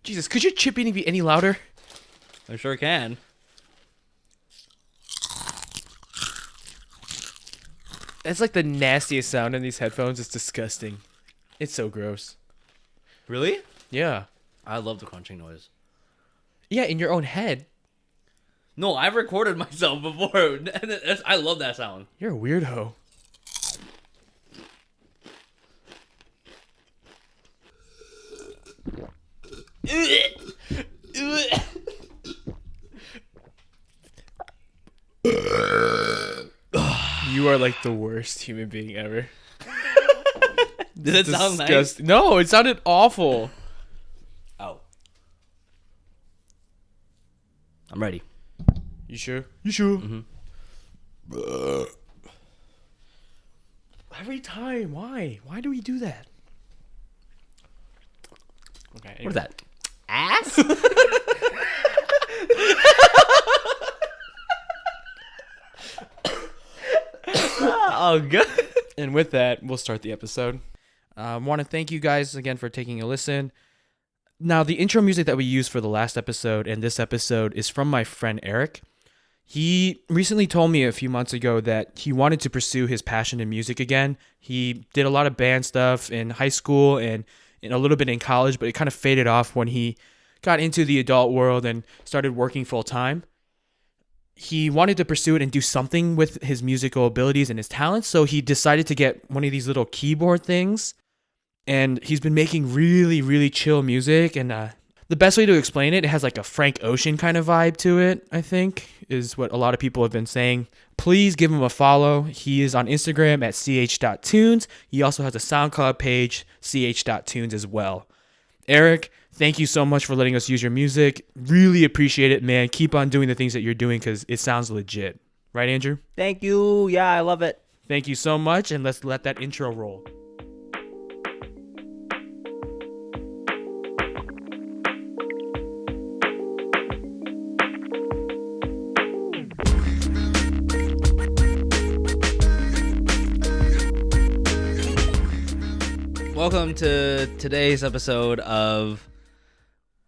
Jesus, could your chip eating be any louder? I sure can. That's like the nastiest sound in these headphones. It's disgusting. It's so gross. Really? Yeah. I love the crunching noise. Yeah, in your own head. No, I've recorded myself before. I love that sound. You're a weirdo. You are like the worst human being ever. Did it sound nice? No, it sounded awful. Oh. I'm ready. You sure? You sure? Mm-hmm. Every time. Why? Why do we do that? Okay. Anyway. What is that? Ass? Oh, good. And with that, we'll start the episode. I want to thank you guys again for taking a listen. Now, the intro music that we used for the last episode and this episode is from my friend Eric. He recently told me a few months ago that he wanted to pursue his passion in music again. He did a lot of band stuff in high school and a little bit in college, but it kind of faded off when he got into the adult world and started working full time. He wanted to pursue it and do something with his musical abilities and his talents, so he decided to get one of these little keyboard things, and he's been making really, really chill music, and the best way to explain it, it has like a Frank Ocean kind of vibe to it, I think, is what a lot of people have been saying. Please give him a follow. He is on Instagram at ch.tunes. He also has a SoundCloud page, ch.tunes as well. Eric, thank you so much for letting us use your music. Really appreciate it, man. Keep on doing the things that you're doing because it sounds legit. Right, Andrew? Thank you. Yeah, I love it. Thank you so much, and let's let that intro roll. Welcome to today's episode of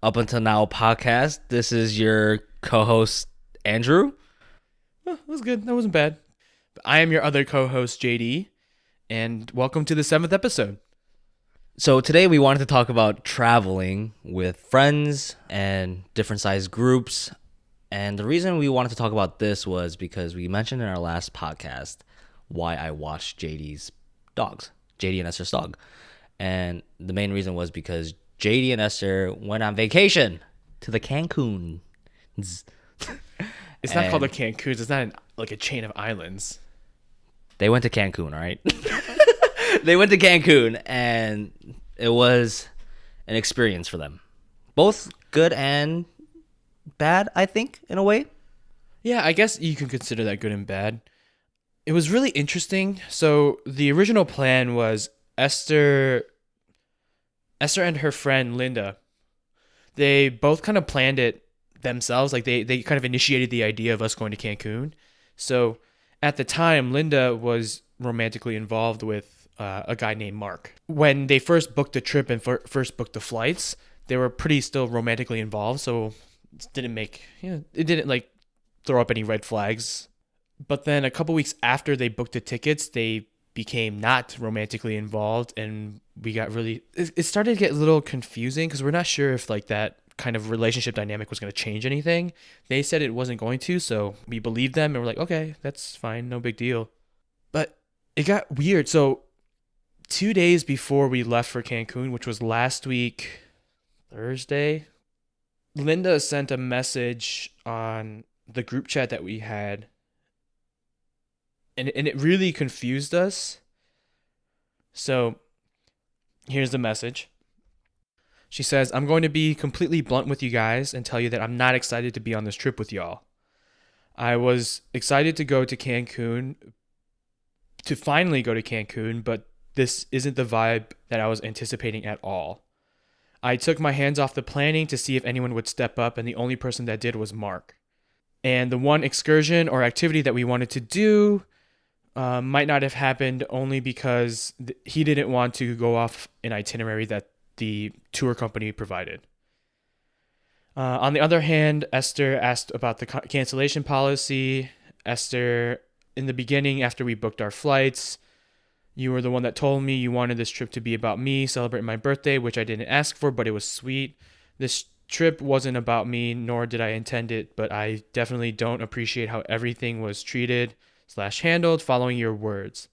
Up Until Now podcast. This is your co-host, Andrew. Oh, that was good. That wasn't bad. I am your other co-host, JD, and welcome to the 7th episode. So today we wanted to talk about traveling with friends and different size groups. And the reason we wanted to talk about this was because we mentioned in our last podcast why I watched JD and Esther's dog. And the main reason was because JD and Esther went on vacation to the Cancun. It's not called the Cancun. It's not like a chain of islands. They went to Cancun, all right? They went to Cancun, and it was an experience for them. Both good and bad, I think, in a way. Yeah, I guess you can consider that good and bad. It was really interesting. So the original plan was Esther and her friend Linda, they both kind of planned it themselves. Like they kind of initiated the idea of us going to Cancun. So at the time, Linda was romantically involved with a guy named Mark. When they first booked the trip and first booked the flights, they were pretty still romantically involved. So it didn't like throw up any red flags. But then a couple weeks after they booked the tickets, they became not romantically involved, and we got it started to get a little confusing because we're not sure if like that kind of relationship dynamic was going to change anything. They said it wasn't going to, so we believed them and we're like, okay, that's fine, no big deal. But it got weird. So 2 days before we left for Cancun, which was last week Thursday, Linda sent a message on the group chat that we had, and it really confused us. So here's the message. She says, I'm going to be completely blunt with you guys and tell you that I'm not excited to be on this trip with y'all. I was excited to go to Cancun, to finally go to Cancun, but this isn't the vibe that I was anticipating at all. I took my hands off the planning to see if anyone would step up, and the only person that did was Mark. And the one excursion or activity that we wanted to do might not have happened only because he didn't want to go off an itinerary that the tour company provided. On the other hand, Esther asked about the cancellation policy. Esther, in the beginning, after we booked our flights, you were the one that told me you wanted this trip to be about me, celebrating my birthday, which I didn't ask for, but it was sweet. This trip wasn't about me, nor did I intend it, but I definitely don't appreciate how everything was treated / handled following your words.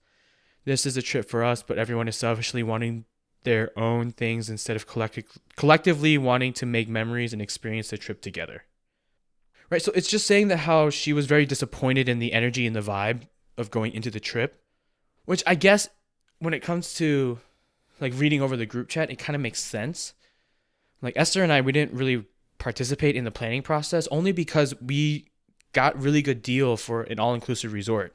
This is a trip for us, but everyone is selfishly wanting their own things instead of collectively wanting to make memories and experience the trip together. Right, so it's just saying that how she was very disappointed in the energy and the vibe of going into the trip, which I guess when it comes to like reading over the group chat, it kind of makes sense. Like Esther and I, we didn't really participate in the planning process only because we got really good deal for an all-inclusive resort.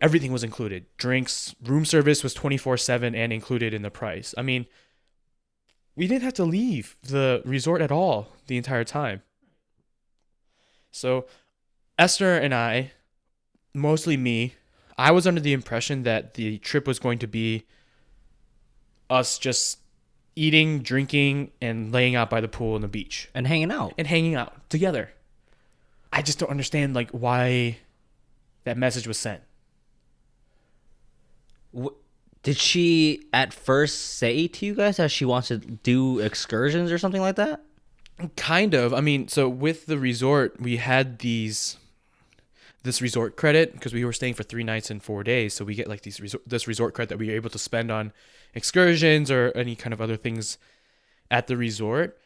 Everything was included. Drinks, room service was 24/7 and included in the price. I mean, we didn't have to leave the resort at all the entire time. So Esther and I, mostly me, I was under the impression that the trip was going to be us just eating, drinking, and laying out by the pool and the beach. And hanging out. And hanging out together. I just don't understand like why that message was sent. Did she at first say to you guys that she wants to do excursions or something like that? Kind of. I mean, so with the resort, we had this resort credit because we were staying for 3 nights and 4 days. So we get like this resort credit that we were able to spend on excursions or any kind of other things at the resort.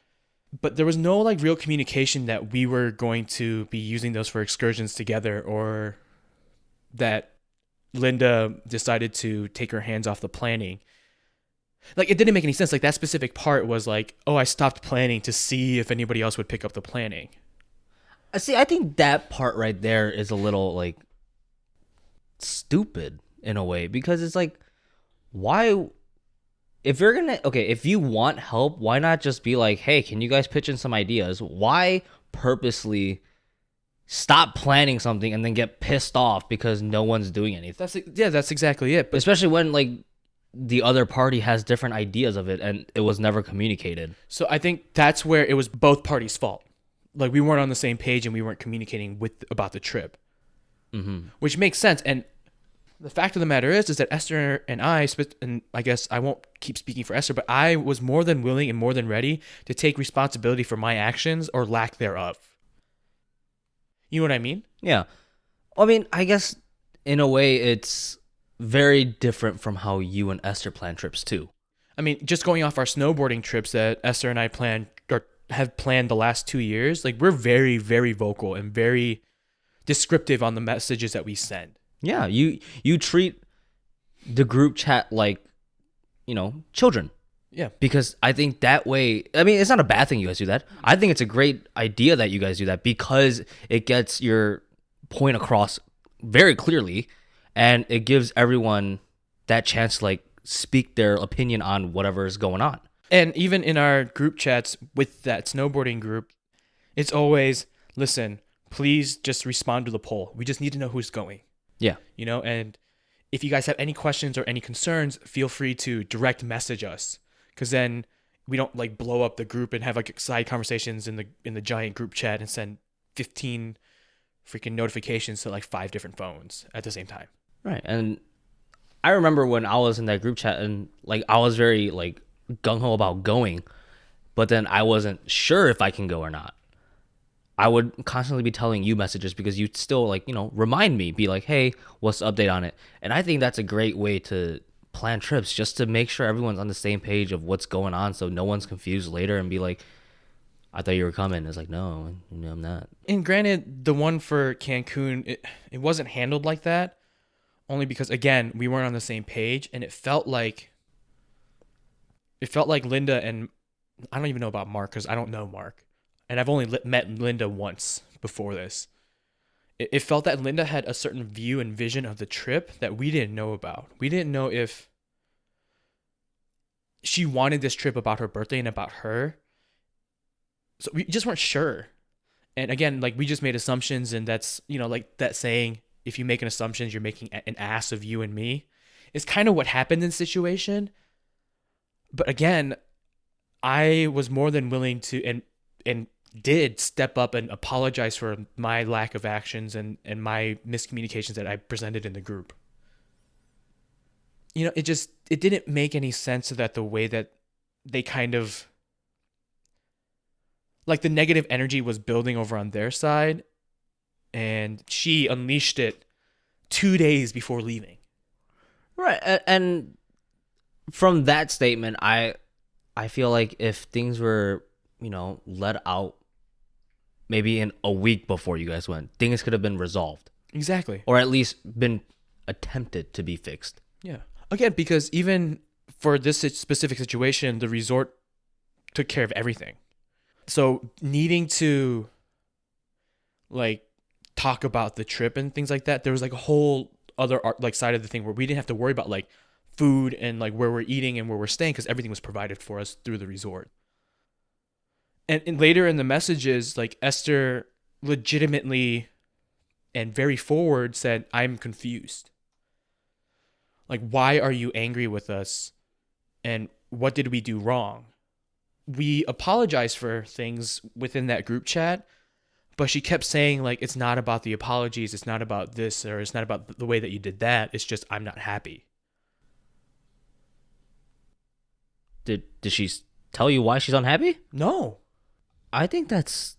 But there was no like real communication that we were going to be using those for excursions together, or that Linda decided to take her hands off the planning. Like, it didn't make any sense. Like, that specific part was like, oh, I stopped planning to see if anybody else would pick up the planning. See, I think that part right there is a little like stupid in a way, because it's like, why, if you want help, why not just be like, hey, can you guys pitch in some ideas? Why purposely stop planning something and then get pissed off because no one's doing anything? That's exactly it. But especially when like the other party has different ideas of it and it was never communicated. So I think that's where it was both parties' fault. Like, we weren't on the same page and we weren't communicating about the trip, which makes sense. And the fact of the matter is that Esther and I guess I won't keep speaking for Esther, but I was more than willing and more than ready to take responsibility for my actions or lack thereof. You know what I mean? Yeah. I mean, I guess in a way it's very different from how you and Esther plan trips too. I mean, just going off our snowboarding trips that Esther and I have planned the last 2 years, like, we're very, very vocal and very descriptive on the messages that we send. Yeah, you treat the group chat like, children. Yeah. Because I think that way, I mean, it's not a bad thing you guys do that. I think it's a great idea that you guys do that because it gets your point across very clearly and it gives everyone that chance to like speak their opinion on whatever is going on. And even in our group chats with that snowboarding group, it's always, listen, please just respond to the poll. We just need to know who's going. Yeah. And if you guys have any questions or any concerns, feel free to direct message us, because then we don't like blow up the group and have like side conversations in the giant group chat and send 15 freaking notifications to like 5 different phones at the same time. Right. And I remember when I was in that group chat and like I was very like gung-ho about going, but then I wasn't sure if I can go or not. I would constantly be telling you messages because you'd still like, remind me, be like, hey, what's the update on it? And I think that's a great way to plan trips, just to make sure everyone's on the same page of what's going on so no one's confused later and be like, I thought you were coming. It's like, no, I'm not. And granted, the one for Cancun, it wasn't handled like that, only because, again, we weren't on the same page, and it felt like Linda and I don't even know about Mark because I don't know Mark. And I've only met Linda once before this. It felt that Linda had a certain view and vision of the trip that we didn't know about. We didn't know if she wanted this trip about her birthday and about her. So we just weren't sure. And again, like, we just made assumptions, and that's, like that saying, if you make an assumption, you're making an ass of you and me. It's kind of what happened in this situation. But again, I was more than willing to, and did step up and apologize for my lack of actions and my miscommunications that I presented in the group. It didn't make any sense that the way that they kind of like the negative energy was building over on their side, and she unleashed it 2 days before leaving. Right. And from that statement, I feel like if things were, let out maybe in a week before you guys went, things could have been resolved. Exactly. Or at least been attempted to be fixed. Yeah. Again, because even for this specific situation, the resort took care of everything. So needing to like talk about the trip and things like that, there was like a whole other like side of the thing where we didn't have to worry about like food and like where we're eating and where we're staying because everything was provided for us through the resort. And later in the messages, like Esther legitimately and very forward said, "I'm confused. Like, why are you angry with us? And what did we do wrong?" We apologized for things within that group chat, but she kept saying like, it's not about the apologies. It's not about this, or it's not about the way that you did that. It's just, I'm not happy. Did she tell you why she's unhappy? No. I think that's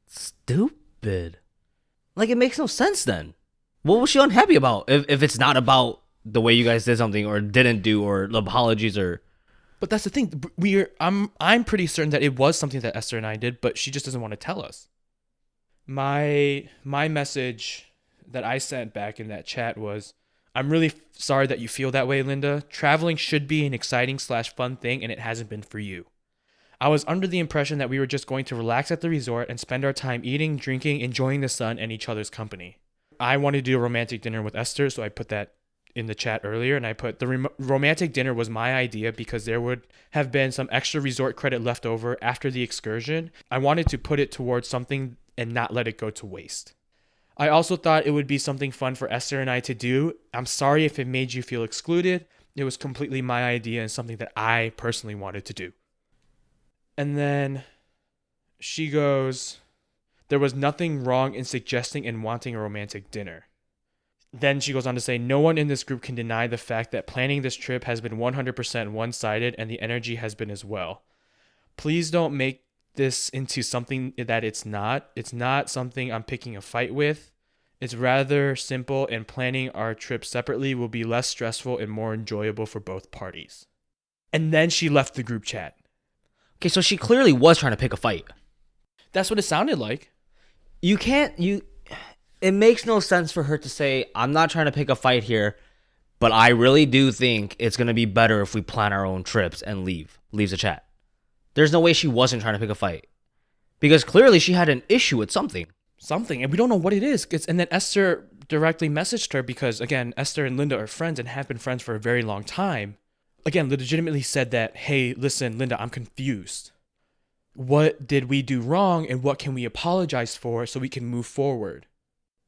stupid. Like, it makes no sense then. What was she unhappy about if it's not about the way you guys did something or didn't do or the apologies or... But that's the thing. I'm pretty certain that it was something that Esther and I did, but she just doesn't want to tell us. My message that I sent back in that chat was, "I'm really sorry that you feel that way, Linda. Traveling should be an exciting / fun thing, and it hasn't been for you. I was under the impression that we were just going to relax at the resort and spend our time eating, drinking, enjoying the sun and each other's company. I wanted to do a romantic dinner with Esther, so I put that in the chat earlier, and I put the romantic dinner was my idea because there would have been some extra resort credit left over after the excursion. I wanted to put it towards something and not let it go to waste. I also thought it would be something fun for Esther and I to do. I'm sorry if it made you feel excluded. It was completely my idea and something that I personally wanted to do." And then she goes, "There was nothing wrong in suggesting and wanting a romantic dinner." Then she goes on to say, "No one in this group can deny the fact that planning this trip has been 100% one-sided and the energy has been as well. Please don't make this into something that it's not. It's not something I'm picking a fight with. It's rather simple, and planning our trip separately will be less stressful and more enjoyable for both parties." And then she left the group chat. Okay, so she clearly was trying to pick a fight. That's what it sounded like. It makes no sense for her to say, "I'm not trying to pick a fight here, but I really do think it's going to be better if we plan our own trips," and leaves the chat. There's no way she wasn't trying to pick a fight. Because clearly she had an issue with something. And we don't know what it is. And then Esther directly messaged her because, again, Esther and Linda are friends and have been friends for a very long time. Again, legitimately said that, "Hey, listen, Linda, I'm confused. What did we do wrong and what can we apologize for so we can move forward?"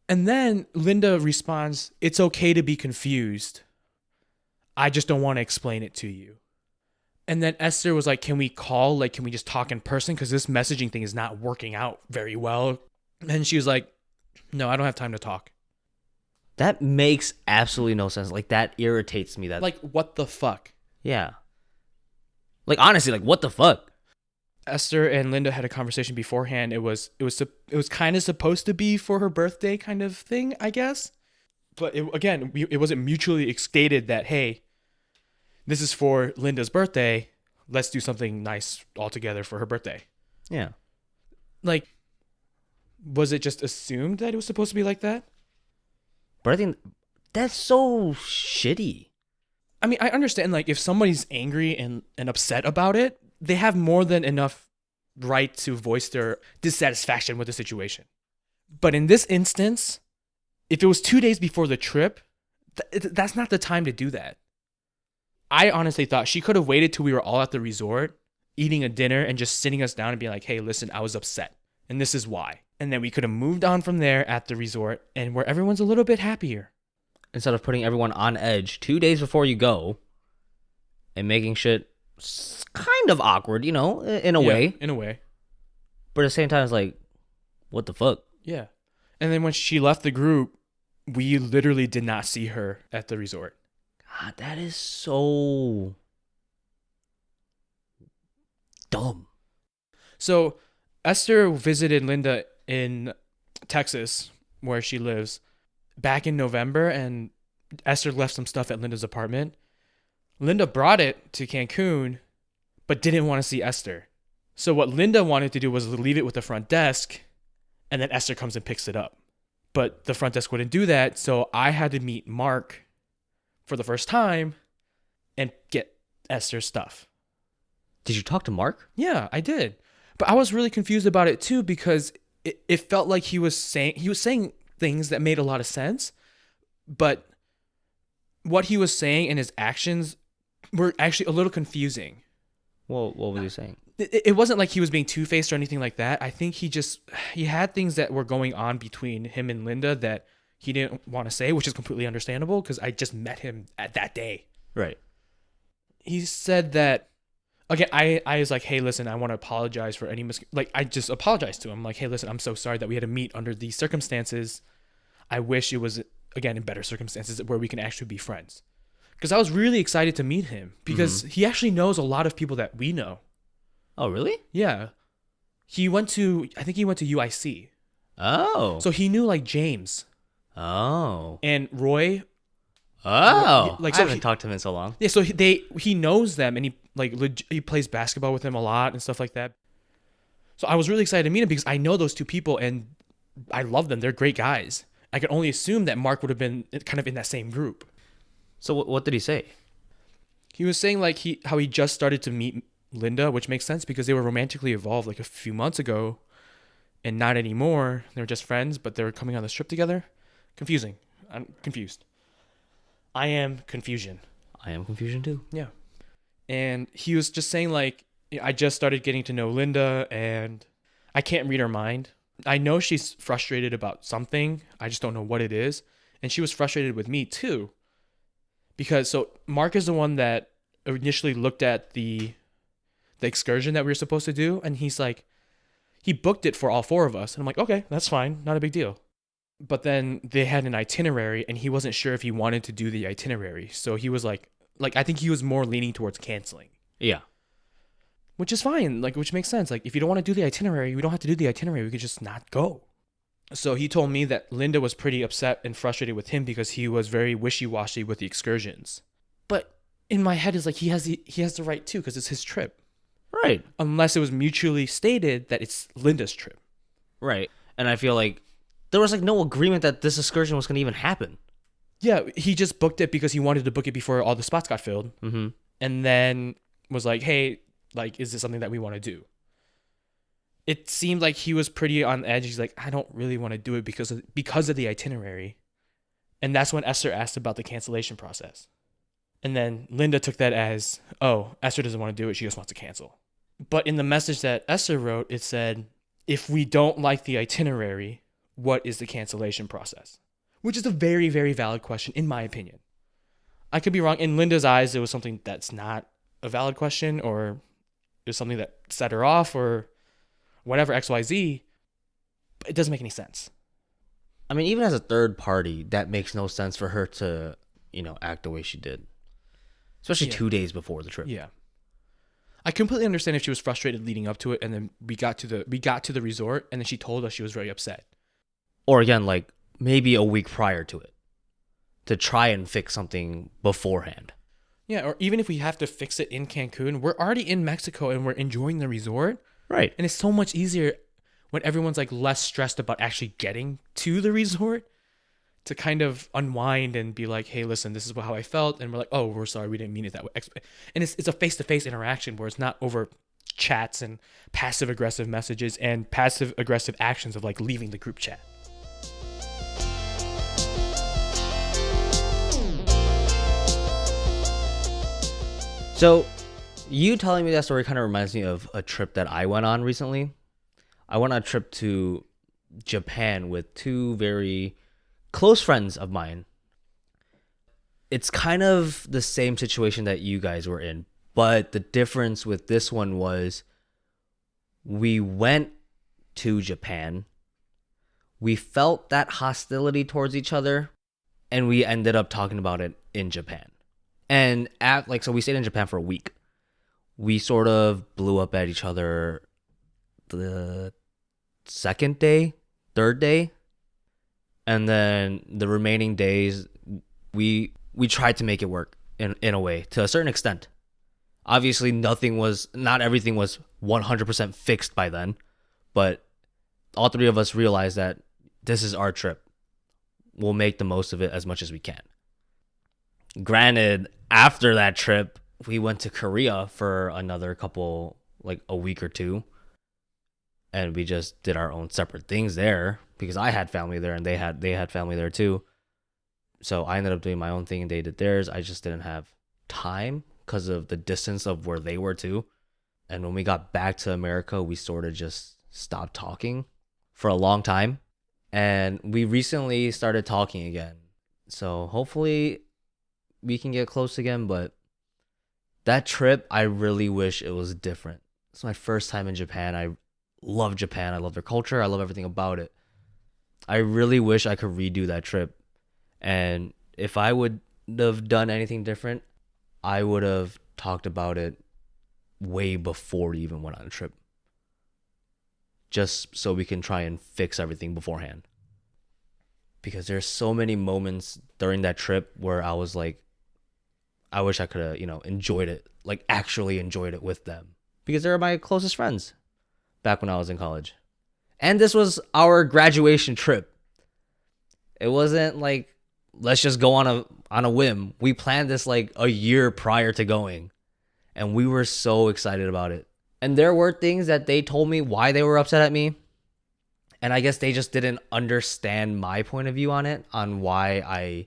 And then Linda responds, "It's okay to be confused. I just don't want to explain it to you." And then Esther was like, "Can we call? Like, can we just talk in person? Because this messaging thing is not working out very well." And she was like, "No, I don't have time to talk." That makes absolutely no sense. Like, that irritates me. Like, what the fuck? Yeah. Like, honestly, like, what the fuck? Esther and Linda had a conversation beforehand. It was kind of supposed to be for her birthday kind of thing, I guess. But it wasn't mutually stated that, hey, this is for Linda's birthday. Let's do something nice all together for her birthday. Yeah. Like, was it just assumed that it was supposed to be like that? But I think that's so shitty. I mean, I understand, like, if somebody's angry and upset about it, they have more than enough right to voice their dissatisfaction with the situation. But in this instance, if it was 2 days before the trip, that's not the time to do that. I honestly thought she could have waited till we were all at the resort, eating a dinner and just sitting us down and being like, "Hey, listen, I was upset, and this is why." And then we could have moved on from there at the resort and where everyone's a little bit happier. Instead of putting everyone on edge 2 days before you go and making shit kind of awkward, in a way. In a way. But at the same time, it's like, what the fuck? Yeah. And then when she left the group, we literally did not see her at the resort. God, that is so dumb. So Esther visited Linda in Texas, where she lives, back in November, and Esther left some stuff at Linda's apartment. Linda brought it to Cancun, but didn't want to see Esther. So what Linda wanted to do was leave it with the front desk, and then Esther comes and picks it up. But the front desk wouldn't do that, so I had to meet Mark for the first time and get Esther's stuff. Did you talk to Mark? Yeah, I did. But I was really confused about it too, because it felt like he was saying things that made a lot of sense, but what he was saying and his actions were actually a little confusing. Well, what was he saying? It wasn't like he was being two-faced or anything like that. I think he had things that were going on between him and Linda that he didn't want to say, which is completely understandable because I just met him at that day. Right. He said that, again, I was like, hey, listen, I want to apologize for any I just apologized to him. Like, hey, listen, I'm so sorry that we had to meet under these circumstances. I wish it was, again, in better circumstances where we can actually be friends. Because I was really excited to meet him because he actually knows a lot of people that we know. Oh, really? Yeah. I think he went to UIC. Oh. So he knew like James Oh. and Roy. Oh. Like, I so haven't talked to him in so long. Yeah, so he knows them, and he plays basketball with them a lot and stuff like that. So I was really excited to meet him because I know those two people and I love them. They're great guys. I could only assume that Mark would have been kind of in that same group. So what did he say? He was saying like how he just started to meet Linda, which makes sense because they were romantically involved like a few months ago and not anymore. They were just friends, but they were coming on this trip together. Confusing. I'm confused. I am confusion. I am confusion too. Yeah. And he was just saying like, I just started getting to know Linda and I can't read her mind. I know she's frustrated about something. I just don't know what it is. And she was frustrated with me too. Because so Mark is the one that initially looked at the excursion that we were supposed to do. And he's like, he booked it for all four of us. And I'm like, okay, that's fine. Not a big deal. But then they had an itinerary and he wasn't sure if he wanted to do the itinerary. So he was like I think he was more leaning towards canceling. Yeah. Which is fine. Like, which makes sense. Like, if you don't want to do the itinerary, we don't have to do the itinerary. We could just not go. So he told me that Linda was pretty upset and frustrated with him because he was very wishy-washy with the excursions. But in my head is like he has the right too because it's his trip. Right. Unless it was mutually stated that it's Linda's trip. Right. And I feel like there was like no agreement that this excursion was going to even happen. Yeah, he just booked it because he wanted to book it before all the spots got filled. Mm-hmm. And then was like, hey, like, is this something that we want to do? It seemed like he was pretty on edge. He's like, I don't really want to do it because of the itinerary. And that's when Esther asked about the cancellation process. And then Linda took that as, oh, Esther doesn't want to do it. She just wants to cancel. But in the message that Esther wrote, it said, if we don't like the itinerary, what is the cancellation process? Which is a very, very valid question, in my opinion. I could be wrong. In Linda's eyes, it was something that's not a valid question, or it was something that set her off, or whatever, XYZ. But it doesn't make any sense. I mean, even as a third party, that makes no sense for her to, act the way she did. Especially 2 days before the trip. Yeah. I completely understand if she was frustrated leading up to it, and then we got to the resort, and then she told us she was very upset. Or again, like maybe a week prior to it, to try and fix something beforehand. Yeah, or even if we have to fix it in Cancun, we're already in Mexico and we're enjoying the resort. Right. And it's so much easier when everyone's like less stressed about actually getting to the resort to kind of unwind and be like, hey, listen, this is how I felt. And we're like, oh, we're sorry, we didn't mean it that way. And it's a face-to-face interaction where it's not over chats and passive-aggressive messages and passive-aggressive actions of like leaving the group chat. So, you telling me that story kind of reminds me of a trip that I went on recently. I went on a trip to Japan with two very close friends of mine. It's kind of the same situation that you guys were in, but the difference with this one was we went to Japan, we felt that hostility towards each other, and we ended up talking about it in Japan. And so we stayed in Japan for a week. We sort of blew up at each other the second day, third day, and then the remaining days we tried to make it work in a way to a certain extent. Obviously, not everything was 100% fixed by then, but all three of us realized that this is our trip. We'll make the most of it as much as we can. Granted, after that trip, we went to Korea for another couple, like a week or two, and we just did our own separate things there because I had family there and they had family there too. So I ended up doing my own thing and they did theirs. I just didn't have time because of the distance of where they were too. And when we got back to America, we sort of just stopped talking for a long time. And we recently started talking again. So hopefully we can get close again. But that trip, I really wish it was different. It's my first time in Japan. I love Japan. I love their culture. I love everything about it. I really wish I could redo that trip. And if I would have done anything different, I would have talked about it way before we even went on a trip. Just so we can try and fix everything beforehand. Because there's so many moments during that trip where I was like, I wish I could have, enjoyed it, like actually enjoyed it with them. Because they're my closest friends back when I was in college. And this was our graduation trip. It wasn't like, let's just go on a whim. We planned this like a year prior to going. And we were so excited about it. And there were things that they told me why they were upset at me. And I guess they just didn't understand my point of view on it, on why I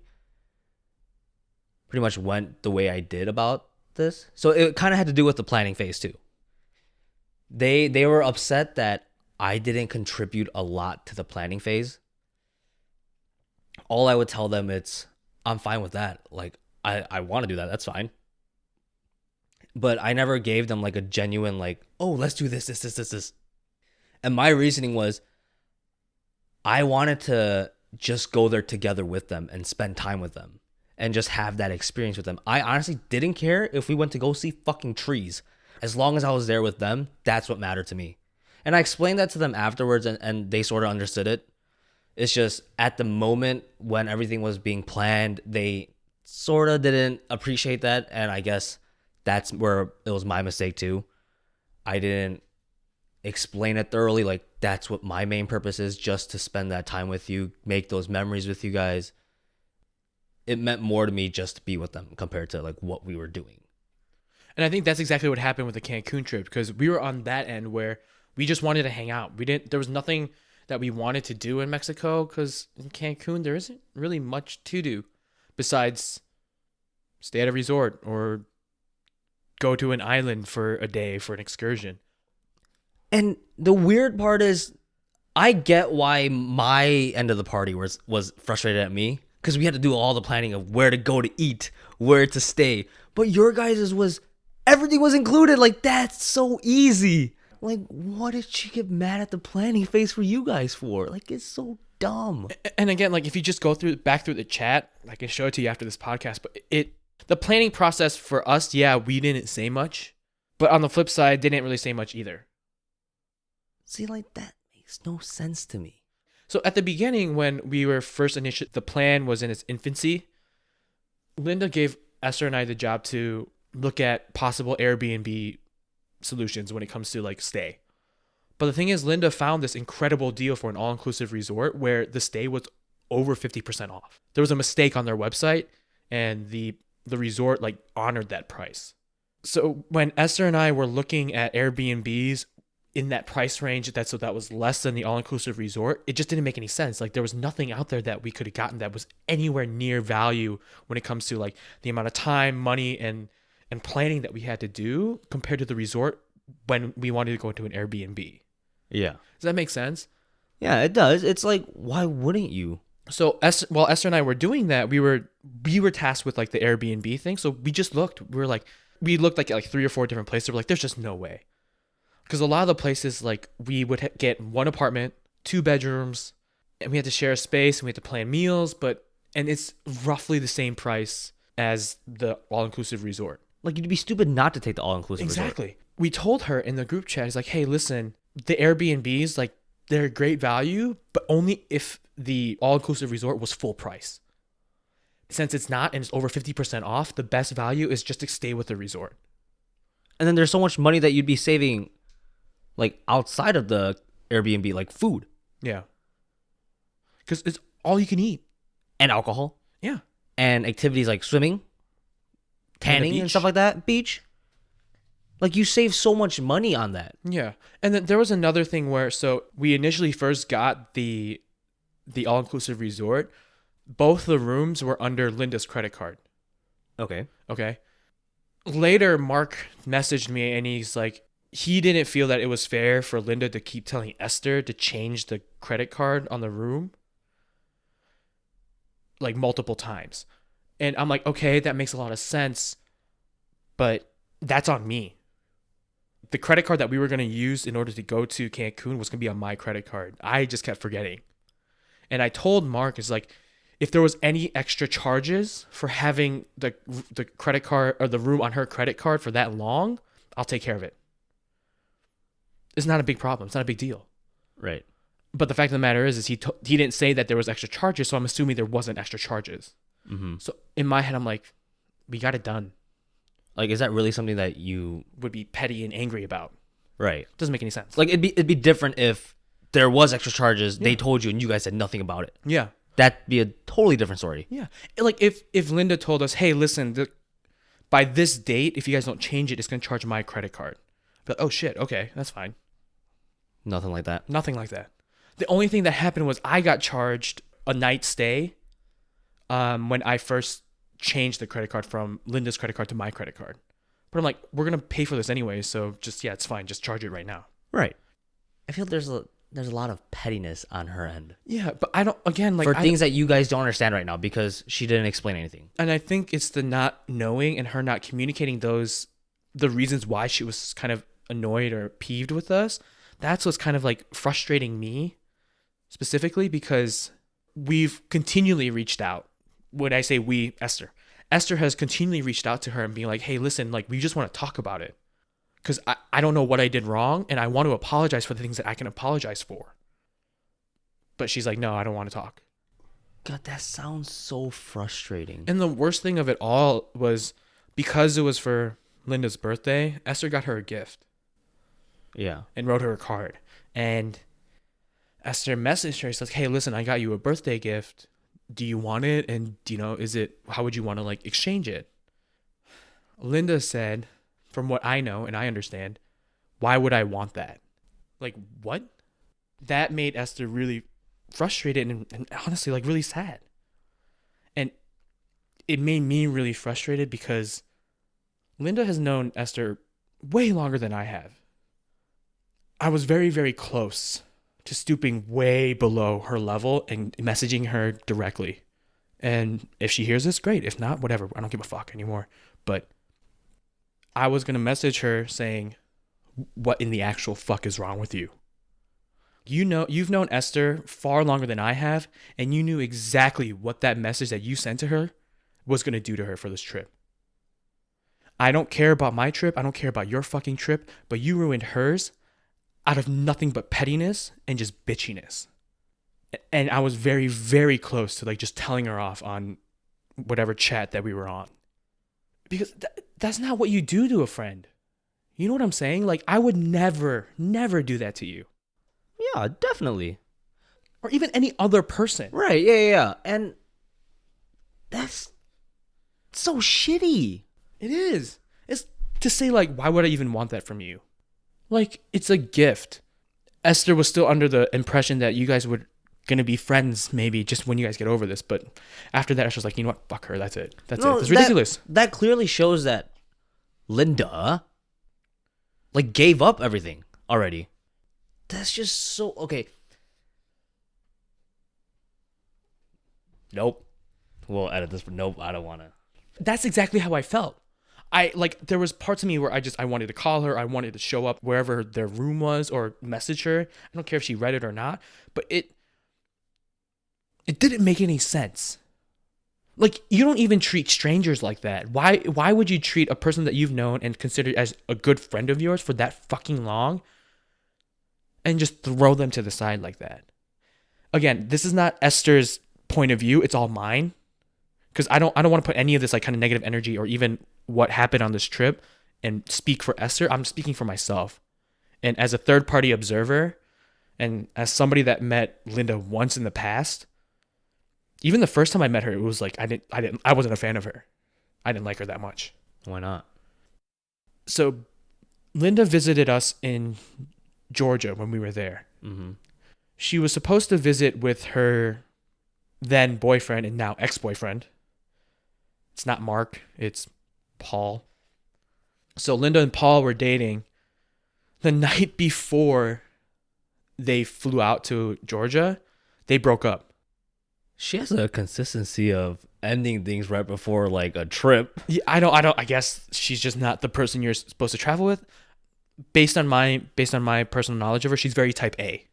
pretty much went the way I did about this. So it kind of had to do with the planning phase too. They were upset that I didn't contribute a lot to the planning phase. All I would tell them I'm fine with that. Like, I want to do that. That's fine. But I never gave them like a genuine like, oh, let's do this. And my reasoning was I wanted to just go there together with them and spend time with them and just have that experience with them. I honestly didn't care if we went to go see fucking trees. As long as I was there with them, that's what mattered to me. And I explained that to them afterwards and they sort of understood it. It's just at the moment when everything was being planned, they sort of didn't appreciate that. And I guess that's where it was my mistake too. I didn't explain it thoroughly. Like, that's what my main purpose is, just to spend that time with you, make those memories with you guys. It meant more to me just to be with them compared to like what we were doing. And I think that's exactly what happened with the Cancun trip, because we were on that end where we just wanted to hang out. There was nothing that we wanted to do in Mexico, because in Cancun there isn't really much to do besides stay at a resort or go to an island for a day for an excursion. And the weird part is, I get why my end of the party was frustrated at me, because we had to do all the planning of where to go to eat, where to stay. But your guys' was, everything was included. Like, that's so easy. Like, what did she get mad at the planning phase for you guys for? Like, it's so dumb. And again, like, if you just go back through the chat, I can show it to you after this podcast, but the planning process for us, yeah, we didn't say much. But on the flip side, they didn't really say much either. See, like, that makes no sense to me. So at the beginning, when we were first the plan was in its infancy, Linda gave Esther and I the job to look at possible Airbnb solutions when it comes to like stay. But the thing is, Linda found this incredible deal for an all-inclusive resort where the stay was over 50% off. There was a mistake on their website and the resort like honored that price. So when Esther and I were looking at Airbnbs in that price range, that was less than the all-inclusive resort, it just didn't make any sense. Like, there was nothing out there that we could have gotten that was anywhere near value when it comes to like the amount of time, money, and planning that we had to do compared to the resort when we wanted to go to an Airbnb. Yeah. Does that make sense? Yeah, it does. It's like, why wouldn't you? So while Esther and I were doing that, we were tasked with like the Airbnb thing. So we just looked. We looked like at like 3 or 4 different places. We're like, there's just no way. Because a lot of the places, like, we would get one apartment, 2 bedrooms, and we had to share a space and we had to plan meals, and it's roughly the same price as the all-inclusive resort. Like, you'd be stupid not to take the all-inclusive resort. Exactly. We told her in the group chat, it's like, hey, listen, the Airbnbs, like, they're great value, but only if the all-inclusive resort was full price. Since it's not and it's over 50% off, the best value is just to stay with the resort. And then there's so much money that you'd be saving, like, outside of the Airbnb, like food. Yeah. Because it's all you can eat. And alcohol. Yeah. And activities like swimming, tanning, and beach. stuff like that. Beach. Like, you save so much money on that. Yeah. And then there was another thing where, so we initially first got the all-inclusive resort. Both the rooms were under Linda's credit card. Okay. Okay. Later, Mark messaged me and he's like, he didn't feel that it was fair for Linda to keep telling Esther to change the credit card on the room like multiple times. And I'm like, okay, that makes a lot of sense, but that's on me. The credit card that we were going to use in order to go to Cancun was going to be on my credit card. I just kept forgetting. And I told Mark, it's like, if there was any extra charges for having the credit card or the room on her credit card for that long, I'll take care of it. It's not a big problem. It's not a big deal. Right. But the fact of the matter is he didn't say that there was extra charges, so I'm assuming there wasn't extra charges. Mm-hmm. So in my head, I'm like, we got it done. Like, is that really something that you Would be petty and angry about? Right? Doesn't make any sense. Like, it'd be different if there was extra charges. They told you, and you guys said nothing about it. Yeah. That'd be a totally different story. Yeah. Like if Linda told us, hey, listen, by this date, if you guys don't change it, it's going to charge my credit card. But oh shit, okay, that's fine. Nothing like that. Nothing like that. The only thing that happened was I got charged a night stay when I first changed the credit card from Linda's credit card to my credit card. But I'm like, we're going to pay for this anyway, so just, yeah, it's fine. Just charge it right now. Right. I feel there's a lot of pettiness on her end. Yeah, but I don't, again, like... For things that you guys don't understand right now because she didn't explain anything. And I think it's the not knowing and her not communicating the reasons why she was kind of annoyed or peeved with us. That's what's kind of like frustrating me specifically, because we've continually reached out. When I say we, Esther has continually reached out to her and being like, hey, listen, like, we just want to talk about it. Because I don't know what I did wrong, and I want to apologize for the things that I can apologize for. But she's like, no, I don't want to talk. God, that sounds so frustrating. And the worst thing of it all was, because it was for Linda's birthday, Esther got her a gift. Yeah. And wrote her a card. And Esther messaged her. She's like, hey, listen, I got you a birthday gift. Do you want it? And, how would you want to, like, exchange it? Linda said, from what I know and I understand, why would I want that? Like, what? That made Esther really frustrated and honestly, like, really sad. And it made me really frustrated because Linda has known Esther way longer than I have. I was very, very close to stooping way below her level and messaging her directly. And if she hears this, great. If not, whatever. I don't give a fuck anymore. But I was going to message her saying, what in the actual fuck is wrong with you? You've known Esther far longer than I have, and you knew exactly what that message that you sent to her was going to do to her for this trip. I don't care about my trip. I don't care about your fucking trip, but you ruined hers out of nothing but pettiness and just bitchiness. And I was very, very close to, like, just telling her off on whatever chat that we were on. Because that's not what you do to a friend. You know what I'm saying? Like, I would never, never do that to you. Yeah, definitely. Or even any other person. Right, yeah. And that's so shitty. It is. It's to say, like, why would I even want that from you? Like, it's a gift. Esther was still under the impression that you guys were going to be friends maybe just when you guys get over this. But after that, Esther's like, you know what? Fuck her. That's it. That's it. It's ridiculous. That clearly shows that Linda, like, gave up everything already. That's just so... Okay. Nope. We'll edit this, but nope, I don't want to. That's exactly how I felt. there was parts of me where I wanted to call her, I wanted to show up wherever their room was or message her. I don't care if she read it or not, but it didn't make any sense. Like, you don't even treat strangers like that. Why would you treat a person that you've known and considered as a good friend of yours for that fucking long and just throw them to the side like that? Again, this is not Esther's point of view, it's all mine. Because I don't want to put any of this like kind of negative energy or even what happened on this trip and speak for Esther. I'm speaking for myself. And as a third party observer and as somebody that met Linda once in the past, even the first time I met her, it was like I wasn't a fan of her. I didn't like her that much. Why not? So Linda visited us in Georgia when we were there. Mm-hmm. She was supposed to visit with her then boyfriend and now ex-boyfriend. It's not Mark, it's Paul. So Linda and Paul were dating. The night before they flew out to Georgia, they broke up. She has a consistency of ending things right before like a trip. Yeah, I guess she's just not the person you're supposed to travel with. Based on my personal knowledge of her, she's very type A.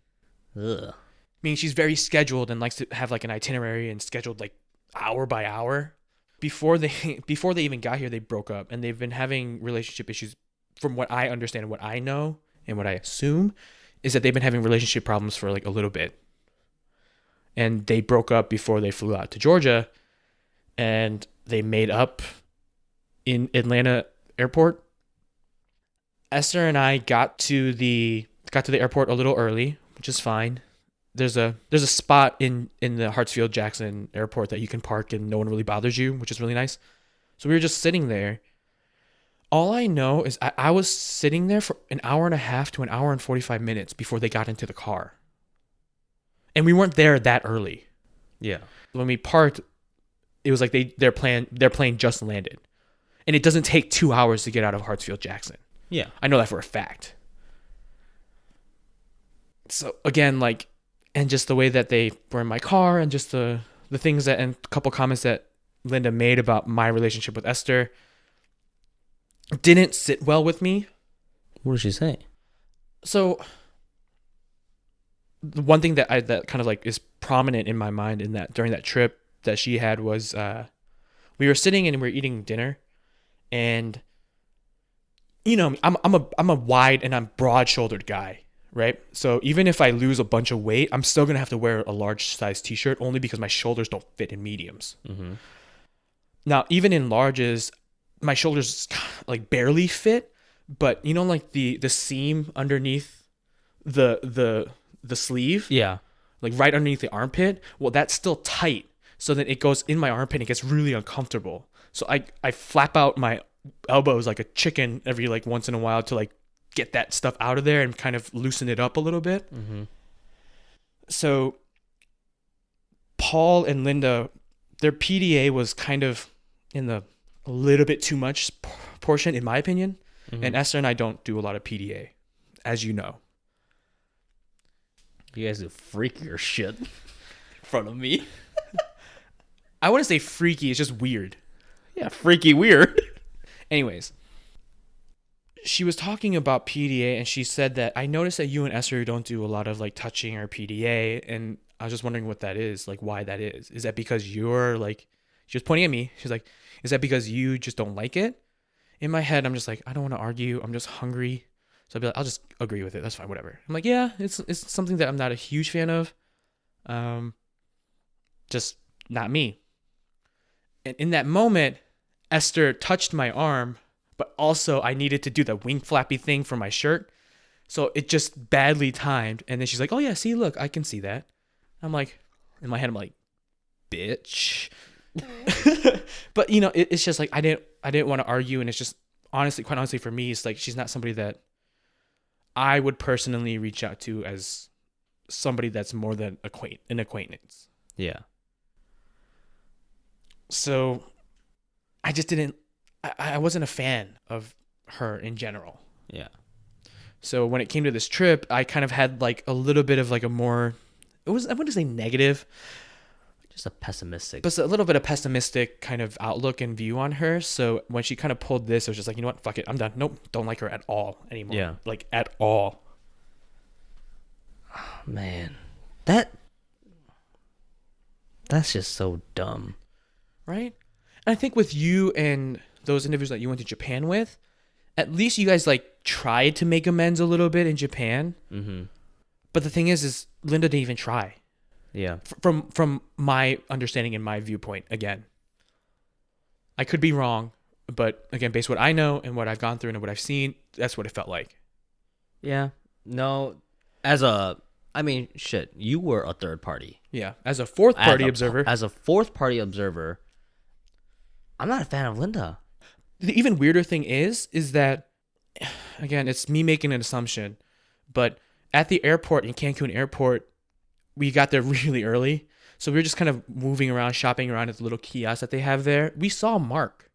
Ugh. Meaning she's very scheduled and likes to have like an itinerary and scheduled like hour by hour. Before they even got here, they broke up and they've been having relationship issues. From what I understand and what I know and what I assume is that they've been having relationship problems for like a little bit. And they broke up before they flew out to Georgia, and they made up in Atlanta airport. Esther and I got to the airport a little early, which is fine. There's a spot in the Hartsfield-Jackson airport that you can park and no one really bothers you, which is really nice. So we were just sitting there. All I know is I was sitting there for an hour and a half to an hour and 45 minutes before they got into the car. And we weren't there that early. Yeah. When we parked, it was like their plane just landed. And it doesn't take 2 hours to get out of Hartsfield-Jackson. Yeah. I know that for a fact. So again, like, and just the way that they were in my car and just the things that, and a couple comments that Linda made about my relationship with Esther didn't sit well with me. What did she say? So the one thing that kind of like is prominent in my mind in that during that trip that she had was we were sitting and we were eating dinner, and you know, I'm a wide and I'm broad-shouldered guy, right? So even if I lose a bunch of weight, I'm still gonna have to wear a large size t-shirt only because my shoulders don't fit in mediums. Mm-hmm. Now, even in larges, my shoulders like barely fit, but you know, like the seam underneath the sleeve, Yeah. like right underneath the armpit, well, that's still tight, so that it goes in my armpit and it gets really uncomfortable. So I flap out my elbows like a chicken every like once in a while to like get that stuff out of there and kind of loosen it up a little bit. Mm-hmm. So Paul and Linda, their PDA was kind of in the a little bit too much portion, in my opinion. Mm-hmm. And Esther and I don't do a lot of PDA, as you know. You guys do freakier shit in front of me. I wouldn't say freaky, it's just weird. Yeah, freaky weird. Anyways, she was talking about PDA and she said that I noticed that you and Esther don't do a lot of like touching or PDA, and I was just wondering what that is, like why that is. Is that because you're like, she was pointing at me, she's like, is that because you just don't like it? In my head, I'm just like, I don't want to argue, I'm just hungry. So I'd be like, I'll just agree with it. That's fine, whatever. I'm like, yeah, it's something that I'm not a huge fan of. Just not me. And in that moment, Esther touched my arm, but also I needed to do the wing flappy thing for my shirt. So it just badly timed. And then she's like, oh yeah, see, look, I can see that. I'm like, in my head, I'm like, bitch. But you know, it's just like, I didn't want to argue. And it's just quite honestly for me, it's like, she's not somebody that I would personally reach out to as somebody that's more than an acquaintance. Yeah. So I just didn't, I wasn't a fan of her in general. Yeah. So when it came to this trip, I kind of had like a little bit of like a more, I wouldn't say negative. Just a pessimistic. but it's a little bit of pessimistic kind of outlook and view on her. So when she kind of pulled this, it was just like, you know what, fuck it, I'm done. Nope, don't like her at all anymore. Yeah. Like at all. Man, that's just so dumb. Right? And I think with you and those individuals that you went to Japan with, at least you guys like tried to make amends a little bit in Japan. Mm-hmm. But the thing is Linda didn't even try. Yeah. From my understanding and my viewpoint, again, I could be wrong, but again, based on what I know and what I've gone through and what I've seen, that's what it felt like. Yeah. No, shit, you were a third party. Yeah, as a fourth party observer. As a fourth party observer, I'm not a fan of Linda. The even weirder thing is that, again, it's me making an assumption, but at the airport, in Cancun airport, we got there really early. So we were just kind of moving around, shopping around at the little kiosk that they have there. We saw Mark.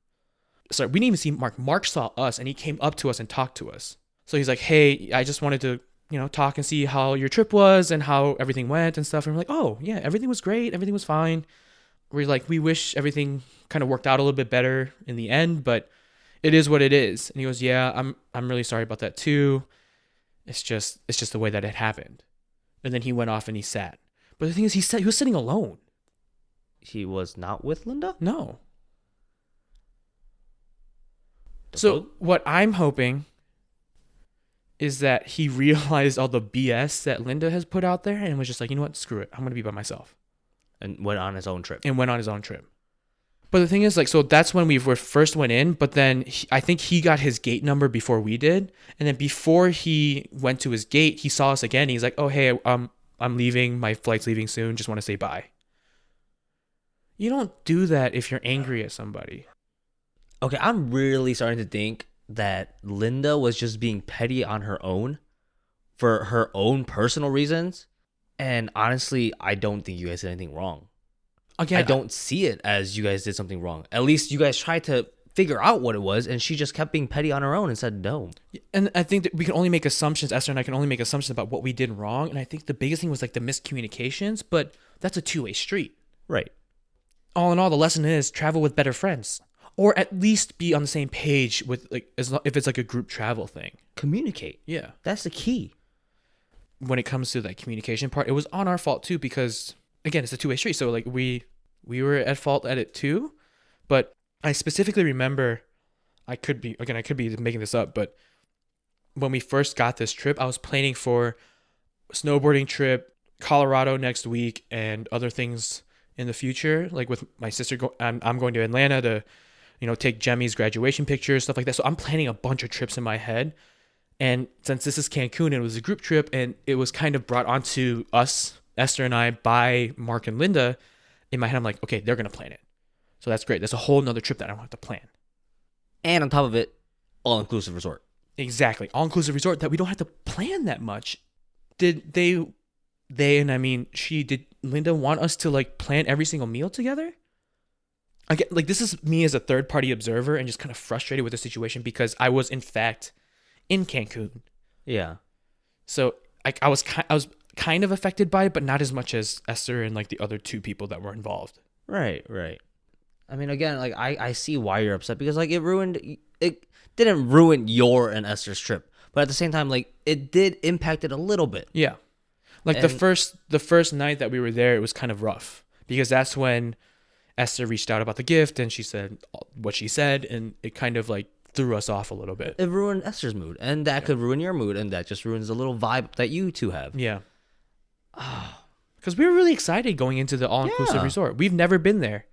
Sorry, we didn't even see Mark. Mark saw us and he came up to us and talked to us. So he's like, hey, I just wanted to, talk and see how your trip was and how everything went and stuff. And we're like, oh, yeah, everything was great. Everything was fine. We're like, we wish everything kind of worked out a little bit better in the end, but it is what it is. And he goes, yeah, I'm really sorry about that too. It's just the way that it happened. And then he went off and he sat. But the thing is, he was sitting alone. He was not with Linda? No. So what I'm hoping is that he realized all the BS that Linda has put out there and was just like, you know what, screw it. I'm going to be by myself. And went on his own trip. But the thing is, like, so that's when we first went in, but then I think he got his gate number before we did. And then before he went to his gate, he saw us again. He's like, oh, hey, I'm leaving. My flight's leaving soon. Just want to say bye. You don't do that if you're angry at somebody. Okay, I'm really starting to think that Linda was just being petty on her own for her own personal reasons. And honestly, I don't think you guys did anything wrong. Again, I don't see it as you guys did something wrong. At least you guys tried to figure out what it was, and she just kept being petty on her own and said no. And I think that we can only make assumptions, Esther and I can only make assumptions about what we did wrong. And I think the biggest thing was like the miscommunications, but that's a two-way street. Right. All in all, the lesson is travel with better friends. Or at least be on the same page with, like, if it's like a group travel thing. Communicate. Yeah. That's the key. When it comes to that communication part, it was on our fault too, because again, it's a two-way street. So like we were at fault at it too. But I specifically remember, I could be making this up, but when we first got this trip, I was planning for a snowboarding trip, Colorado next week, and other things in the future. Like with my sister, I'm going to Atlanta to, take Jemmy's graduation pictures, stuff like that. So I'm planning a bunch of trips in my head. And since this is Cancun, it was a group trip, and it was kind of brought onto us, Esther and I, by Mark and Linda. In my head, I'm like, okay, they're going to plan it. So that's great. That's a whole nother trip that I don't have to plan. And on top of it, all-inclusive resort. Exactly. All-inclusive resort that we don't have to plan that much. Did Linda want us to like plan every single meal together? Again, like this is me as a third-party observer and just kind of frustrated with the situation because I was in fact in Cancun. Yeah. So I was kind of affected by it, but not as much as Esther and like the other two people that were involved. Right. I mean, again, like I see why you're upset because like it didn't ruin your and Esther's trip, but at the same time, like it did impact it a little bit. Yeah. Like the first night that we were there, it was kind of rough because that's when Esther reached out about the gift and she said what she said, and it kind of like threw us off a little bit. It ruined Esther's mood, and that could ruin your mood, and that just ruins the little vibe that you two have. Yeah. Because we were really excited going into the all-inclusive resort. We've never been there.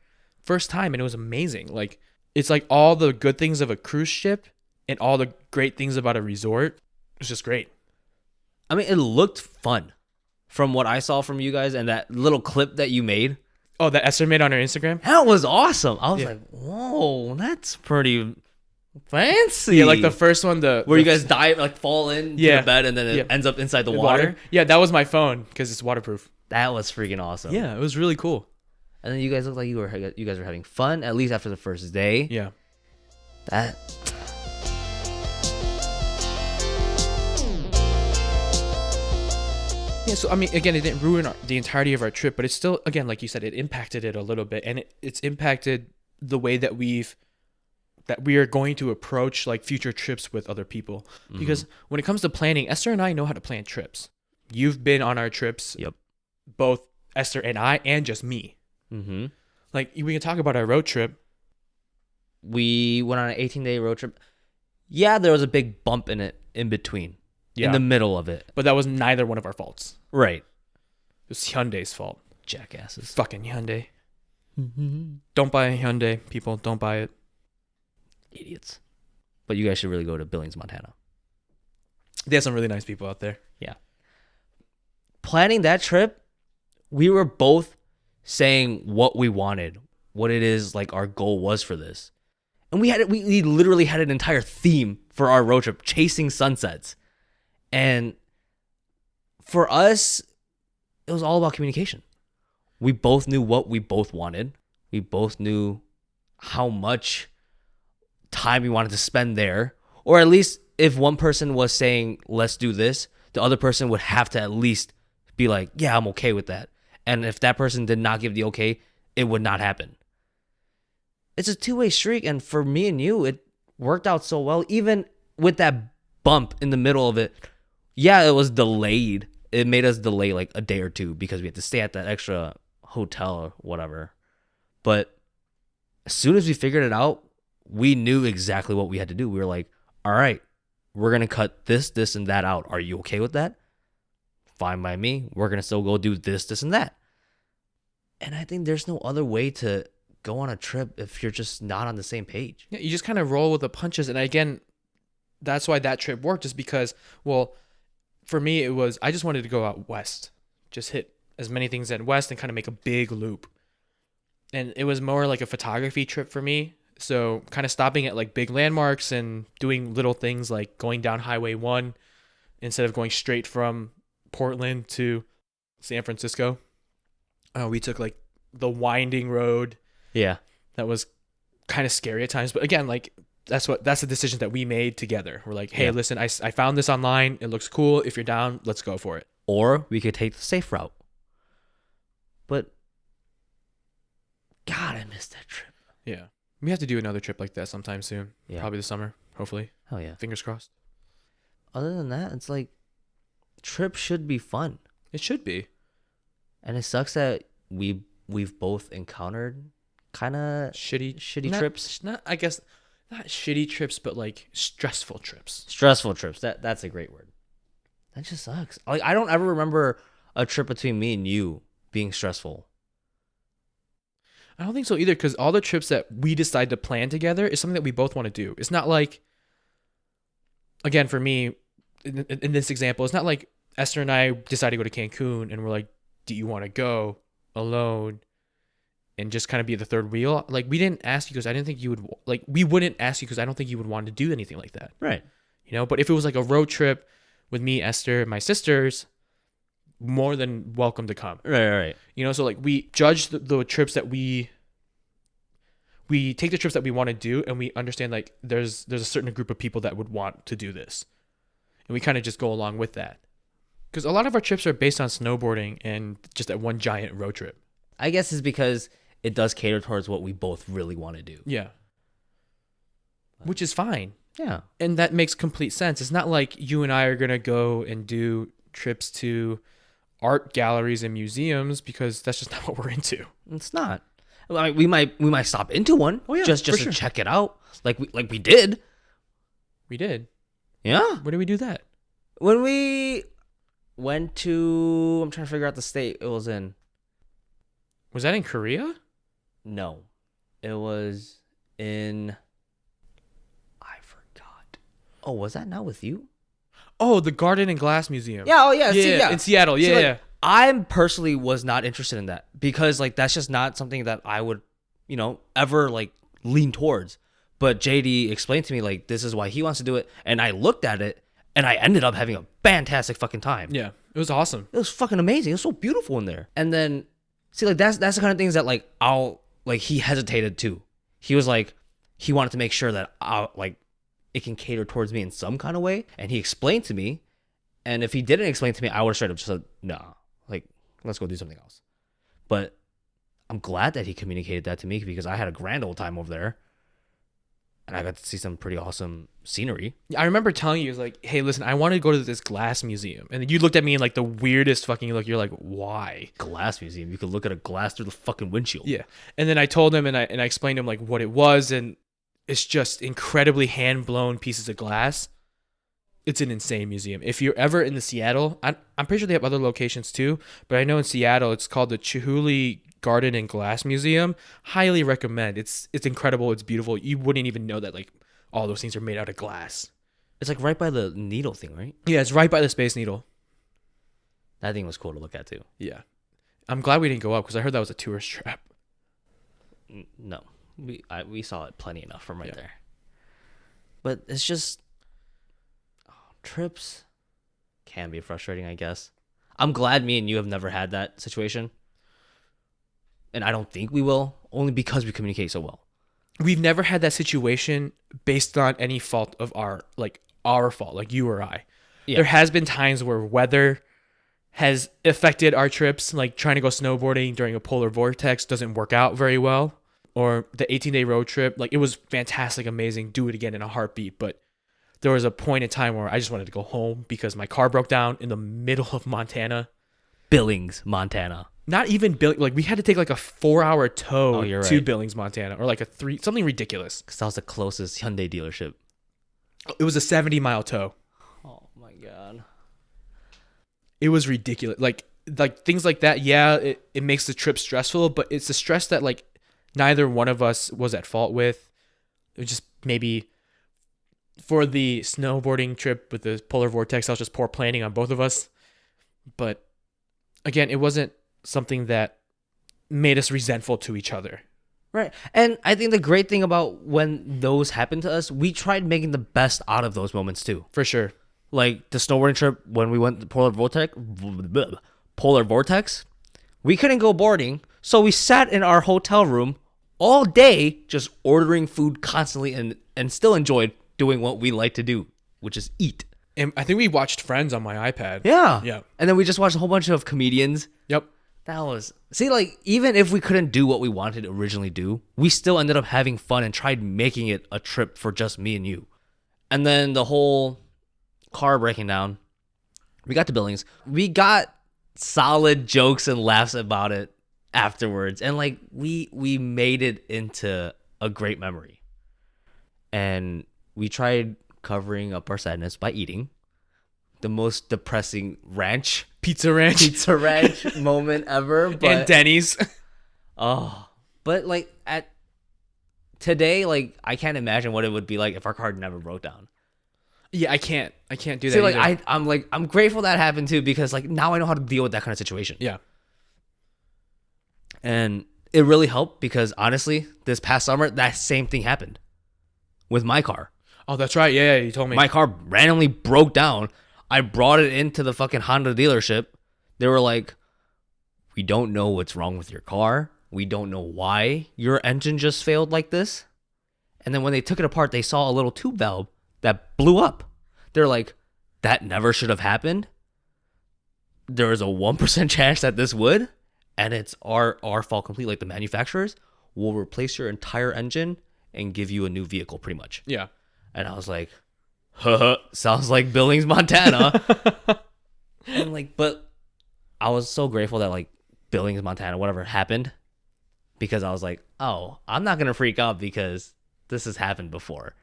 First time, and it was amazing. Like, it's like all the good things of a cruise ship and all the great things about a resort. It's just great. I mean, it looked fun from what I saw from you guys and that little clip that you made. Oh, that Esther made on her Instagram? That was awesome. I was like, whoa, that's pretty fancy. Yeah, like the first one, where you guys dive, like fall in the bed and then it ends up inside the water. Yeah, that was my phone because it's waterproof. That was freaking awesome. Yeah, it was really cool. And then you guys looked like you guys were having fun, at least after the first day. Yeah. Yeah, so I mean, again, it didn't ruin the entirety of our trip, but it's still, again, like you said, it impacted it a little bit, and it's impacted the way that we are going to approach like future trips with other people. Because when it comes to planning, Esther and I know how to plan trips. You've been on our trips, Yep. both Esther and I, and just me. Mm-hmm. Like, we can talk about our road trip. We went on an 18-day road trip. Yeah, there was a big bump in it in between, Yeah. in the middle of it. But that was neither one of our faults. Right. It was Hyundai's fault. Jackasses. Fucking Hyundai. Don't buy a Hyundai, people. Don't buy it. Idiots. But you guys should really go to Billings, Montana. They have some really nice people out there. Yeah. Planning that trip, we were both saying what we wanted, what it is like our goal was for this. And we literally had an entire theme for our road trip, chasing sunsets. And for us, it was all about communication. We both knew what we both wanted. We both knew how much time we wanted to spend there. Or at least if one person was saying, let's do this, the other person would have to at least be like, yeah, I'm okay with that. And if that person did not give the okay, it would not happen. It's a two-way streak. And for me and you, it worked out so well. Even with that bump in the middle of it, yeah, it was delayed. It made us delay like a day or two because we had to stay at that extra hotel or whatever. But as soon as we figured it out, we knew exactly what we had to do. We were like, all right, we're going to cut this, this, and that out. Are you okay with that? Fine by me. We're going to still go do this, this, and that. And I think there's no other way to go on a trip if you're just not on the same page. Yeah, you just kind of roll with the punches. And again, that's why that trip worked, is because, well, for me, it was, I just wanted to go out west, just hit as many things at west and kind of make a big loop. And it was more like a photography trip for me. So kind of stopping at like big landmarks and doing little things like going down Highway 1 instead of going straight from Portland to San Francisco. We took like the winding road. Yeah. That was kind of scary at times. But again, like that's the decision that we made together. We're like, hey, listen, I found this online. It looks cool. If you're down, let's go for it. Or we could take the safe route. But God, I missed that trip. Yeah. We have to do another trip like that sometime soon. Yeah. Probably this summer, hopefully. Hell yeah. Fingers crossed. Other than that, it's like trips should be fun. It should be. And it sucks that we've both encountered kind of shitty trips. I guess not shitty trips, but like stressful trips. Stressful trips. That's a great word. That just sucks. Like I don't ever remember a trip between me and you being stressful. I don't think so either, because all the trips that we decide to plan together is something that we both want to do. It's not like, again, for me, in this example, it's not like Esther and I decided to go to Cancun and we're like, do you want to go alone and just kind of be the third wheel? Like, we didn't ask you because I didn't think you would, like, we wouldn't ask you because I don't think you would want to do anything like that. Right. You know, but if it was like a road trip with me, Esther, and my sisters, more than welcome to come. Right. You know, so like we judge the trips that we take the trips that we want to do, and we understand like there's a certain group of people that would want to do this, and we kind of just go along with that. Because a lot of our trips are based on snowboarding and just that one giant road trip. I guess it's because it does cater towards what we both really want to do. Yeah. Which is fine. Yeah. And that makes complete sense. It's not like you and I are going to go and do trips to art galleries and museums, because that's just not what we're into. It's not. I mean, we might stop into one. Oh, yeah, just for to sure. check it out, like we did. We did. Yeah. Where did we do that? When we went to, I'm trying to figure out the state it was in. Was that in Korea? No, it was in. I forgot. Oh, was that not with you? Oh, the Garden and Glass Museum. Yeah. Oh, yeah. Yeah, in Seattle. Yeah, See, like, yeah. I personally was not interested in that because like that's just not something that I would, ever like lean towards. But JD explained to me like this is why he wants to do it, and I looked at it and I ended up having a fantastic fucking time. Yeah, it was awesome. It was fucking amazing. It was so beautiful in there. And then see like that's the kind of things that like he hesitated too. He was like he wanted to make sure that it can cater towards me in some kind of way, and he explained to me, And if he didn't explain to me, I would have straight up just said, "No, like let's go do something else." But I'm glad that he communicated that to me because I had a grand old time over there, and I got to see some pretty awesome scenery. I remember telling you, like, hey, listen, I want to go to this glass museum. And you looked at me in like the weirdest fucking look. You're like, why? Glass museum. You could look at a glass through the fucking windshield. Yeah. And then I told him and I explained to him like what it was. And it's just incredibly hand blown pieces of glass. It's an insane museum. If you're ever in the Seattle, I'm pretty sure they have other locations too. But I know in Seattle, it's called the Chihuly Garden and Glass Museum. Highly recommend. It's incredible. It's beautiful. You wouldn't even know that like all those things are made out of glass. It's like right by the needle thing, right? Yeah, it's right by the Space Needle. That thing was cool to look at too. Yeah. I'm glad we didn't go up because I heard that was a tourist trap. No, we saw it plenty enough from right there. But it's just trips can be frustrating, I guess. I'm glad me and you have never had that situation. And I don't think we will, only because we communicate so well. We've never had that situation based on any fault of our fault, like you or I. Yeah. There has been times where weather has affected our trips, like trying to go snowboarding during a polar vortex doesn't work out very well. Or the 18-day road trip, like it was fantastic, amazing, do it again in a heartbeat. But there was a point in time where I just wanted to go home because my car broke down in the middle of Montana. Billings, Montana. Not even Billings. Like we had to take like a 4-hour tow to right. Billings, Montana, or like something ridiculous. Because that was the closest Hyundai dealership. It was a 70-mile tow. Oh my god. It was ridiculous. Like things like that. Yeah, it makes the trip stressful, but it's the stress that like neither one of us was at fault with. It was just maybe for the snowboarding trip with the polar vortex, that was just poor planning on both of us. But again, it wasn't something that made us resentful to each other. Right. And I think the great thing about when those happen to us, we tried making the best out of those moments too. For sure. Like the snowboarding trip when we went to polar vortex, we couldn't go boarding, so we sat in our hotel room all day just ordering food constantly and still enjoyed doing what we like to do, which is eat. And I think we watched Friends on my iPad. Yeah. And then we just watched a whole bunch of comedians. Yep. That was... See, like, even if we couldn't do what we wanted to originally do, we still ended up having fun and tried making it a trip for just me and you. And then the whole car breaking down, we got to Billings. We got solid jokes and laughs about it afterwards. And, like, we made it into a great memory. And we tried covering up our sadness by eating. The most depressing pizza ranch moment ever. But, and Denny's. But like at today, like I can't imagine what it would be like if our car never broke down. Yeah, I can't do that. See, like I'm grateful that happened too because like now I know how to deal with that kind of situation. Yeah. And it really helped because honestly, this past summer that same thing happened with my car. Oh, that's right. Yeah, you told me. My car randomly broke down. I brought it into the fucking Honda dealership. They were like, we don't know what's wrong with your car. We don't know why your engine just failed like this. And then when they took it apart, they saw a little tube valve that blew up. They're like, that never should have happened. There is a 1% chance that this would. And it's our fault completely. Like the manufacturers will replace your entire engine and give you a new vehicle pretty much. Yeah. And I was like, sounds like Billings, Montana. And like, but I was so grateful that like Billings, Montana, whatever happened, because I was like, oh, I'm not going to freak out because this has happened before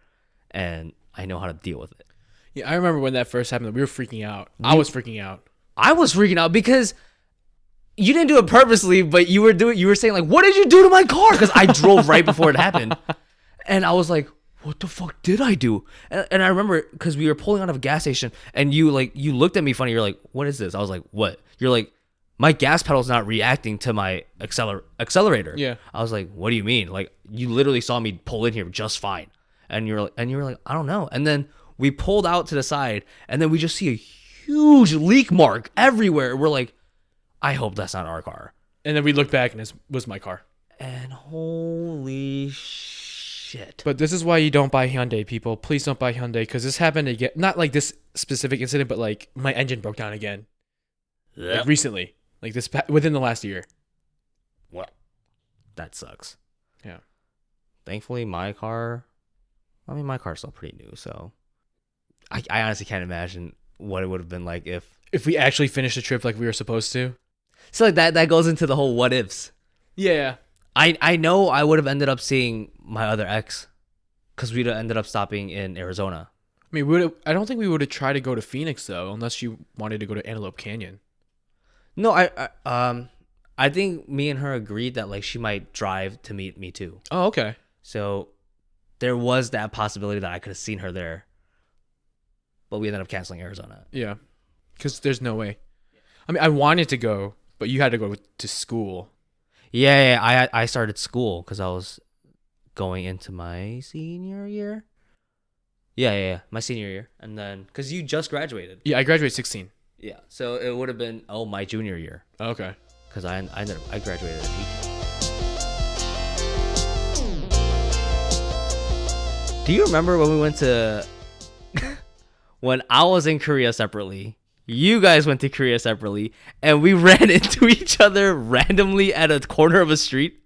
and I know how to deal with it. Yeah, I remember when that first happened, we were freaking out. I was freaking out. I was freaking out because you didn't do it purposely, but you were saying like, what did you do to my car? Because I drove right before it happened. And I was like, what the fuck did I do? And I remember because we were pulling out of a gas station and you looked at me funny. You're like, what is this? I was like, what? You're like, my gas pedal's not reacting to my accelerator. Yeah. I was like, what do you mean? Like you literally saw me pull in here just fine. And you were like, I don't know. And then we pulled out to the side and then we just see a huge leak mark everywhere. We're like, I hope that's not our car. And then we looked back and it was my car. And holy shit. shit. But this is why you don't buy Hyundai, people. Please don't buy Hyundai, because this happened again. Not like this specific incident, but like my engine broke down again. Yep. Like recently. Like within the last year. Well, that sucks. Yeah. Thankfully, my car's still pretty new, so I honestly can't imagine what it would have been like if we actually finished the trip like we were supposed to. So like that goes into the whole what ifs. Yeah. I know I would have ended up seeing my other ex because we'd have ended up stopping in Arizona. I mean, I don't think we would have tried to go to Phoenix though, unless you wanted to go to Antelope Canyon. No, I think me and her agreed that like she might drive to meet me too. Oh, okay. So there was that possibility that I could have seen her there, but we ended up canceling Arizona. Yeah, because there's no way. I mean, I wanted to go, but you had to go to school. Yeah, I started school because I was going into my senior year. Yeah, my senior year, and then because you just graduated. Yeah, I graduated 16. Yeah, so it would have been my junior year Okay. because I graduated at 18. Do you remember when we went to when I was in Korea separately? You guys went to Korea separately, and we ran into each other randomly at a corner of a street.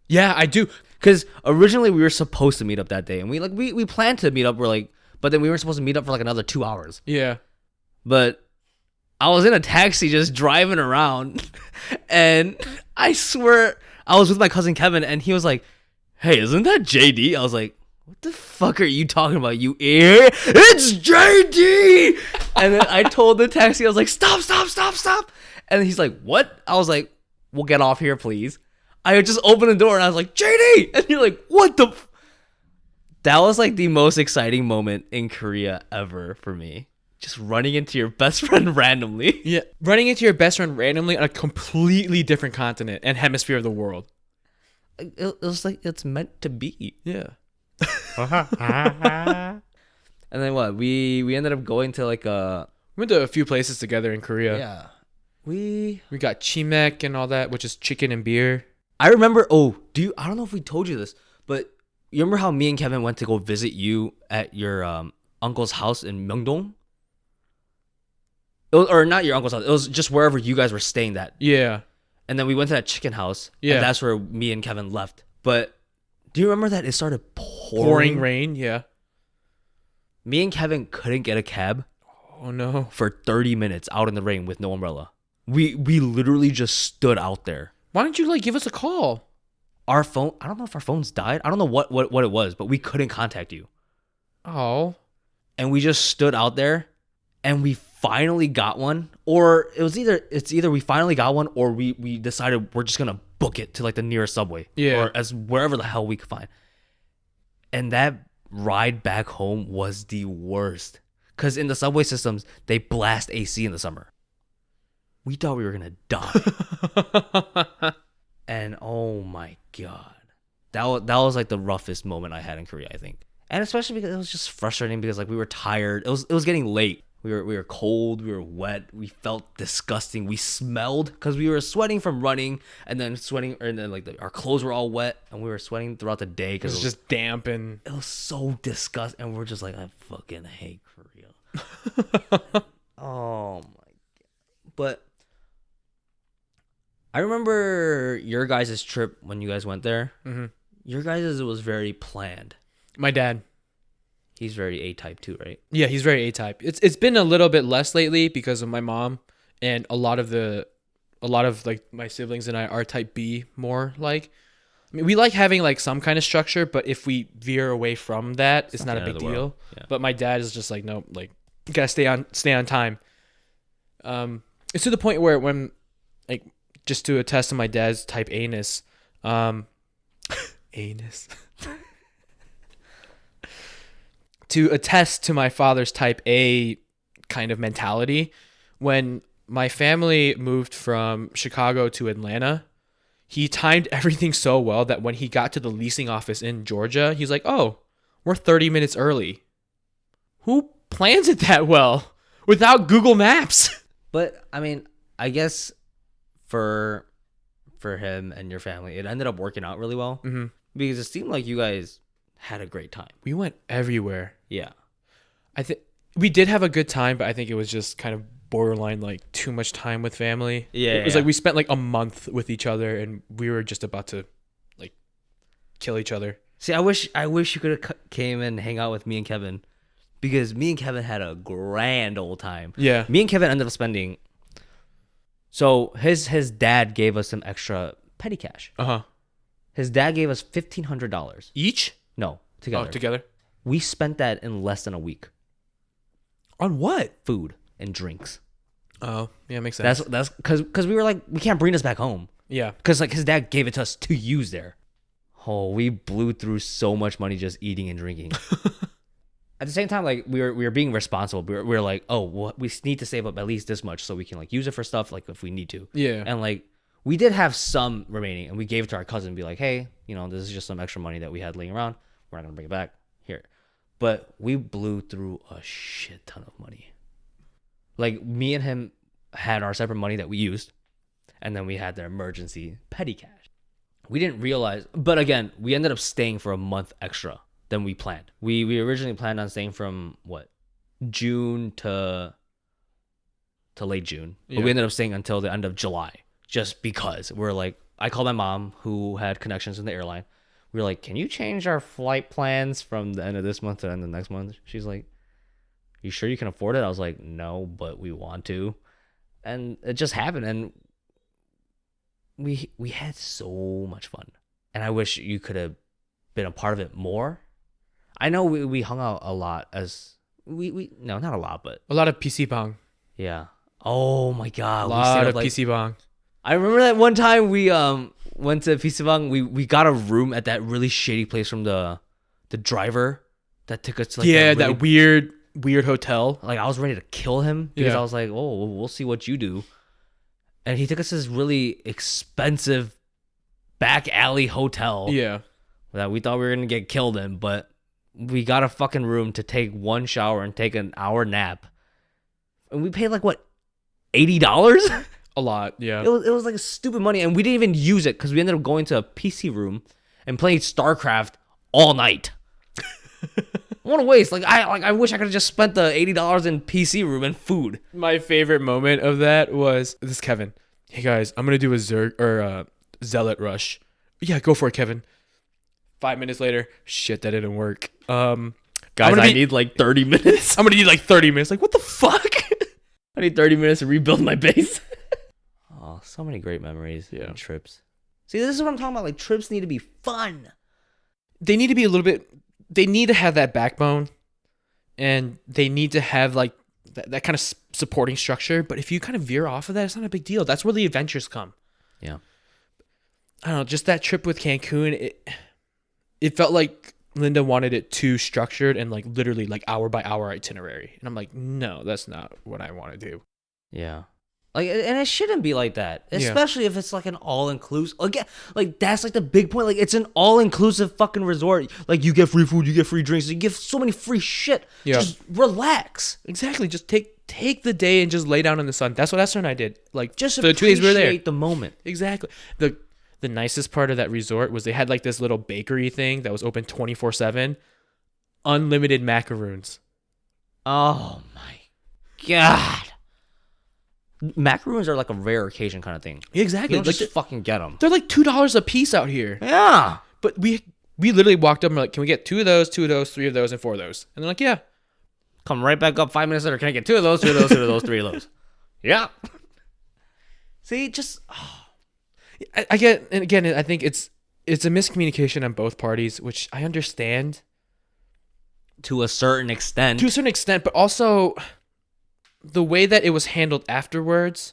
Yeah, I do. Because originally we were supposed to meet up that day, and we planned to meet up. But then we were supposed to meet up for like another 2 hours. Yeah. But I was in a taxi just driving around, and I swear I was with my cousin Kevin, and he was like, "Hey, isn't that JD?" I was like, "What the fuck are you talking about, you ear? It's JD!" And then I told the taxi, I was like, "Stop. And he's like, "What?" I was like, "We'll get off here, please." I just opened the door and I was like, "JD!" And you're like, "What the That was like the most exciting moment in Korea ever for me. Just running into your best friend randomly. Yeah, running into your best friend randomly on a completely different continent and hemisphere of the world. It was like it's meant to be. Yeah. And then what? We ended up going to like a We went to a few places together in Korea. yeah. We got chimek and all that, which is chicken and beer. I remember. Oh, I don't know if we told you this, but you remember how me and Kevin went to go visit you at your uncle's house in Myeongdong? Or not your uncle's house. It was just wherever you guys were staying that. Yeah. And then we went to that chicken house. Yeah. And that's where me and Kevin left. But do you remember that it started Pouring rain, yeah. Me and Kevin couldn't get a cab Oh no. for 30 minutes out in the rain with no umbrella. We literally just stood out there. Why don't you like give us a call? Our phone, I don't know if our phones died. I don't know what it was, but we couldn't contact you. Oh. And we just stood out there and we finally got one. Or it's either we finally got one or we decided we're just gonna book it to like the nearest subway. Yeah. Or as wherever the hell we could find. And that ride back home was the worst. Because in the subway systems, they blast AC in the summer. We thought we were gonna die. And oh my god, that was like the roughest moment I had in Korea, I think. And especially because it was just frustrating because like we were tired. It was getting late. We were cold. We were wet. We felt disgusting. We smelled because we were sweating from running and then sweating, and then like our clothes were all wet and we were sweating throughout the day because It was just damp and it was so disgusting. And we're just like, I fucking hate Korea. Oh my god. But I remember your guys' trip when you guys went there. Mm-hmm. Your guys' was very planned. My dad. He's very A-type too, right? Yeah, he's very A-type. It's been a little bit less lately because of my mom, and a lot of like my siblings and I are type B more like. I mean, we like having like some kind of structure, but if we veer away from that, it's not a big deal. Yeah. But my dad is just like, no, like you gotta stay on time. It's to the point where when like just to attest to my dad's type anus, anus. To attest to my father's type A kind of mentality, when my family moved from Chicago to Atlanta, he timed everything so well that when he got to the leasing office in Georgia, he's like, "Oh, we're 30 minutes early." Who plans it that well without Google Maps? But I mean, I guess for him and your family, it ended up working out really well. Mm-hmm. Because it seemed like you guys had a great time. We went everywhere. Yeah. I think we did have a good time, but I think it was just kind of borderline like too much time with family. Yeah, It was yeah. like we spent like a month with each other and we were just about to like kill each other. See, I wish you could have came and hang out with me and Kevin, because me and Kevin had a grand old time. Yeah. Me and Kevin ended up spending. So his dad gave us some extra petty cash. Uh-huh. His dad gave us $1,500 Each? No, together. Oh, together. We spent that in less than a week. On what? Food and drinks. Oh, yeah, makes sense. That's because we were like, we can't bring this back home, Yeah. because like his dad gave it to us to use there. Oh, we blew through so much money just eating and drinking. At the same time, like we were being responsible. We were like, oh, well, we need to save up at least this much so we can like use it for stuff like if we need to. Yeah. And like we did have some remaining, and we gave it to our cousin and be like, hey, this is just some extra money that we had laying around. We're not gonna bring it back here. But we blew through a shit ton of money. Like me and him had our separate money that we used, and then we had the emergency petty cash. We didn't realize, but again, we ended up staying for a month extra than we planned. We originally planned on staying from June to late June, but we ended up staying until the end of July, just because we're like, I called my mom who had connections in the airline. We were like, can you change our flight plans from the end of this month to the end of the next month? She's like, you sure you can afford it? I was like, no, but we want to. And it just happened. And we had so much fun. And I wish you could have been a part of it more. I know we hung out a lot no, not a lot, but A lot of PC bong. yeah. Oh my God. A lot of PC bong. I remember that one time we went to Pisibang. We got a room at that really shady place from the driver that took us to like that weird hotel. like I was ready to kill him because Yeah. I was like, oh, we'll see what you do. And he took us to this really expensive back alley hotel Yeah. that we thought we were gonna get killed in, but we got a fucking room to take one shower and take an hour nap, and we paid like what, $80? A lot. Yeah. It was like stupid money, and we didn't even use it because we ended up going to a PC room and playing StarCraft all night. What a waste! I wish I could have just spent the $80 in PC room and food. My favorite moment of that was this Kevin. Hey guys, I'm gonna do a Zerg or a Zealot rush. Yeah, go for it, Kevin. 5 minutes later, shit, that didn't work. Guys, I need like 30 minutes. I'm gonna need like 30 minutes. Like, what the fuck? I need 30 minutes to rebuild my base. Oh, so many great memories and trips. See, this is what I'm talking about. Like, trips need to be fun. They need to be a little bit. They need to have that backbone, and they need to have like that kind of supporting structure. But if you kind of veer off of that, it's not a big deal. That's where the adventures come. Yeah. I don't know. Just that trip with Cancun, it felt like Linda wanted it too structured and like literally like hour by hour itinerary. And I'm like, no, that's not what I want to do. Yeah. Like, and it shouldn't be like that, especially if it's like an all-inclusive. Again, like that's like the big point. Like it's an all-inclusive fucking resort. Like you get free food, you get free drinks, you get so many free shit. Yeah. Just relax. Exactly. Just take the day and just lay down in the sun. That's what Esther and I did. Like Just for the 2 days we were there. appreciate the moment. Exactly. The nicest part of that resort was they had like this little bakery thing that was open 24/7, unlimited macaroons. Oh my God. Macaroons are like a rare occasion kind of thing. Exactly. You don't Like just fucking get them. they're like $2 a piece out here. Yeah. But we literally walked up and we're like, can we get 2 of those, 2 of those, 3 of those, and 4 of those? And they're like, yeah. Come right back up 5 minutes later. Can I get 2 of those, 2 of those, 2 of those, 3 of those? Yeah. See, just... I get, and again, I think it's a miscommunication on both parties, which I understand. To a certain extent. To a certain extent, but also the way that it was handled afterwards,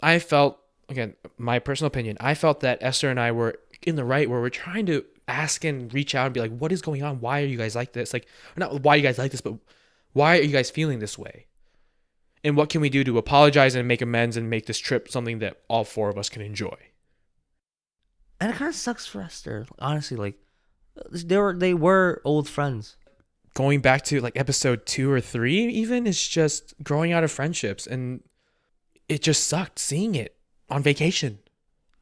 I felt, again, my personal opinion, I felt that Esther and I were in the right where we're trying to ask and reach out and be like, what is going on? Why are you guys like this? Like, not why you guys like this, but why are you guys feeling this way? And what can we do to apologize and make amends and make this trip something that all 4 of us can enjoy? And it kind of sucks for Esther, honestly. Like, they were old friends. Going back to like episode 2 or 3 even, is just growing out of friendships, and it just sucked seeing it on vacation.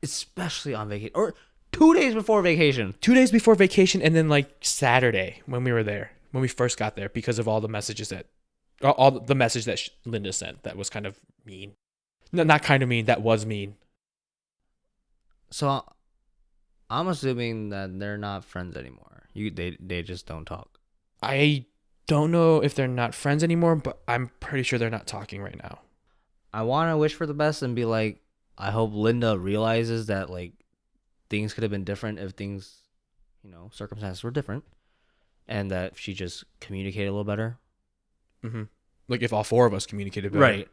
Especially on vacation. Or 2 days before vacation. 2 days before vacation, and then like Saturday when we were there, when we first got there, because of all the messages that, all the message that Linda sent that was kind of mean. No, not kind of mean. That was mean. So I'm assuming that they're not friends anymore. They just don't talk. I don't know if they're not friends anymore, but I'm pretty sure they're not talking right now. I want to wish for the best and be like, I hope Linda realizes that like things could have been different if things, circumstances were different, and that she just communicated a little better. Mm-hmm. Like if all four of us communicated better. Right.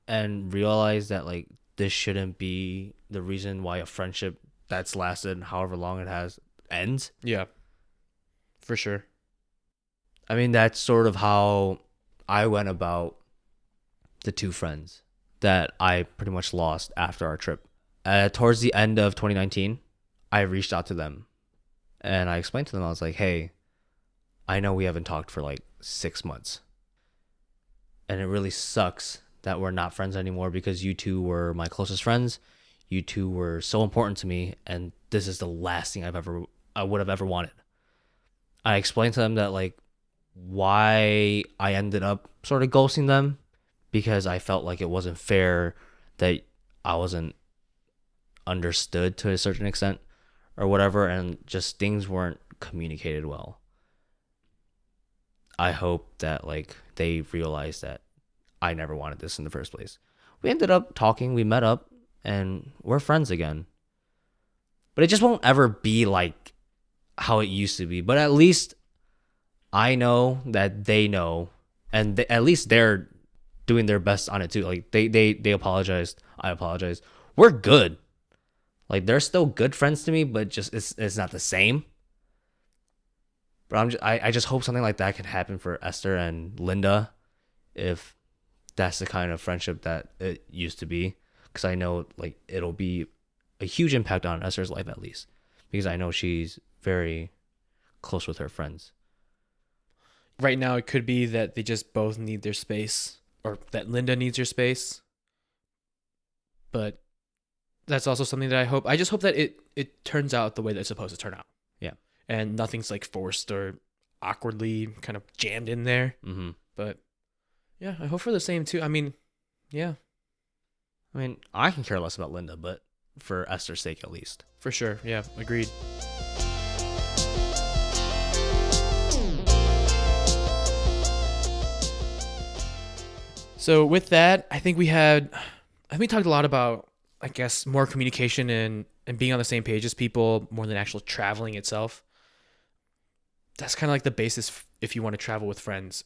And realize that like this shouldn't be the reason why a friendship that's lasted however long it has ends. Yeah. For sure. I mean, that's sort of how I went about the two friends that I pretty much lost after our trip. Towards the end of 2019, I reached out to them and I explained to them, I was like, hey, I know we haven't talked for like 6 months. And it really sucks that we're not friends anymore because you two were my closest friends. You two were so important to me. And this is the last thing I would have ever wanted. I explained to them that like why I ended up sort of ghosting them, because I felt like it wasn't fair that I wasn't understood to a certain extent or whatever, and just things weren't communicated well. I hope that like they realized that I never wanted this in the first place. We ended up talking, we met up, and we're friends again. But it just won't ever be like how it used to be. But at least I know that they know, and at least they're doing their best on it too. Like they apologized, I apologized. We're good. Like they're still good friends to me, but just it's not the same. But I just hope something like that can happen for Esther and Linda, if that's the kind of friendship that it used to be. Because I know like it'll be a huge impact on Esther's life at least, because I know she's very close with her friends. Right now, it could be that they just both need their space, or that Linda needs her space. But that's also something that I hope. I just hope that it turns out the way that it's supposed to turn out. Yeah. And nothing's like forced or awkwardly kind of jammed in there. Mm-hmm. But yeah, I hope for the same too. I mean, yeah. I mean, I can care less about Linda, but for Esther's sake at least. For sure. Yeah, agreed. So with that, I think we talked a lot about, I guess, more communication and being on the same page as people more than actual traveling itself. That's kind of like the basis if you want to travel with friends.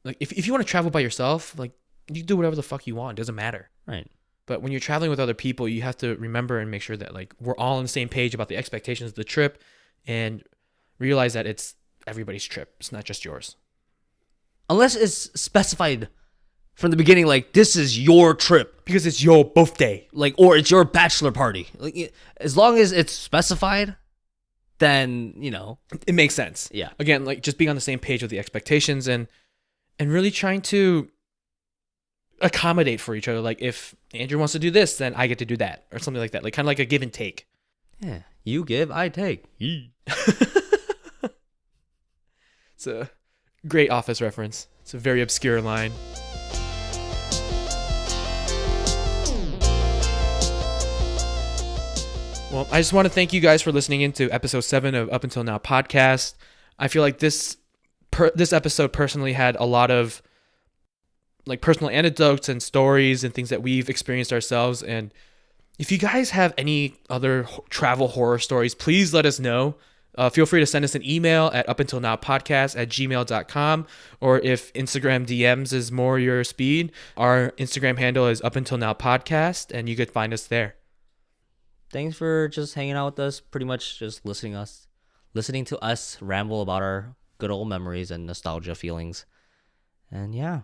Like if you want to travel by yourself, like you do whatever the fuck you want. It doesn't matter. Right. But when you're traveling with other people, you have to remember and make sure that like we're all on the same page about the expectations of the trip, and realize that it's everybody's trip. It's not just yours. Unless it's specified from the beginning, like this is your trip, Because it's your birthday. like, or it's your bachelor party. Like, as long as it's specified, then It makes sense. Yeah. Again, like just being on the same page with the expectations and really trying to accommodate for each other. Like if Andrew wants to do this, then I get to do that, or something like that. Like kind of like a give and take. Yeah, you give, I take. It's a great Office reference. It's a very obscure line. Well, I just want to thank you guys for listening into episode 7 of Up Until Now podcast. I feel like this episode personally had a lot of like personal anecdotes and stories and things that we've experienced ourselves. And if you guys have any other travel horror stories, please let us know. Feel free to send us an email at upuntilnowpodcast@gmail.com, or if Instagram DMs is more your speed, our Instagram handle is upuntilnowpodcast, and you could find us there. Thanks for just hanging out with us, pretty much just listening to us ramble about our good old memories and nostalgia feelings. And yeah.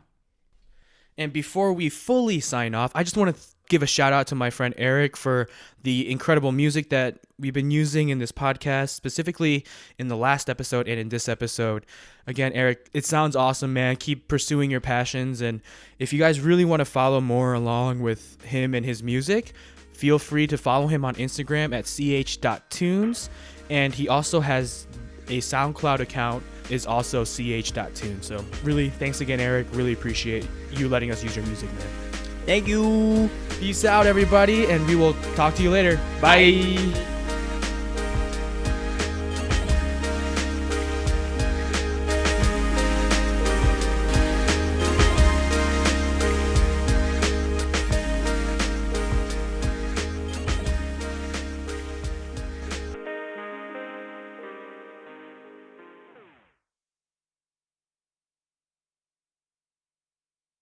And before we fully sign off, I just want to give a shout out to my friend Eric for the incredible music that we've been using in this podcast, specifically in the last episode and in this episode. Again, Eric, it sounds awesome, man. Keep pursuing your passions. And if you guys really want to follow more along with him and his music, feel free to follow him on Instagram at ch.tunes. And he also has a SoundCloud account, is also ch.tunes. So really, thanks again, Eric. Really appreciate you letting us use your music, man. Thank you. Peace out, everybody, and we will talk to you later. Bye.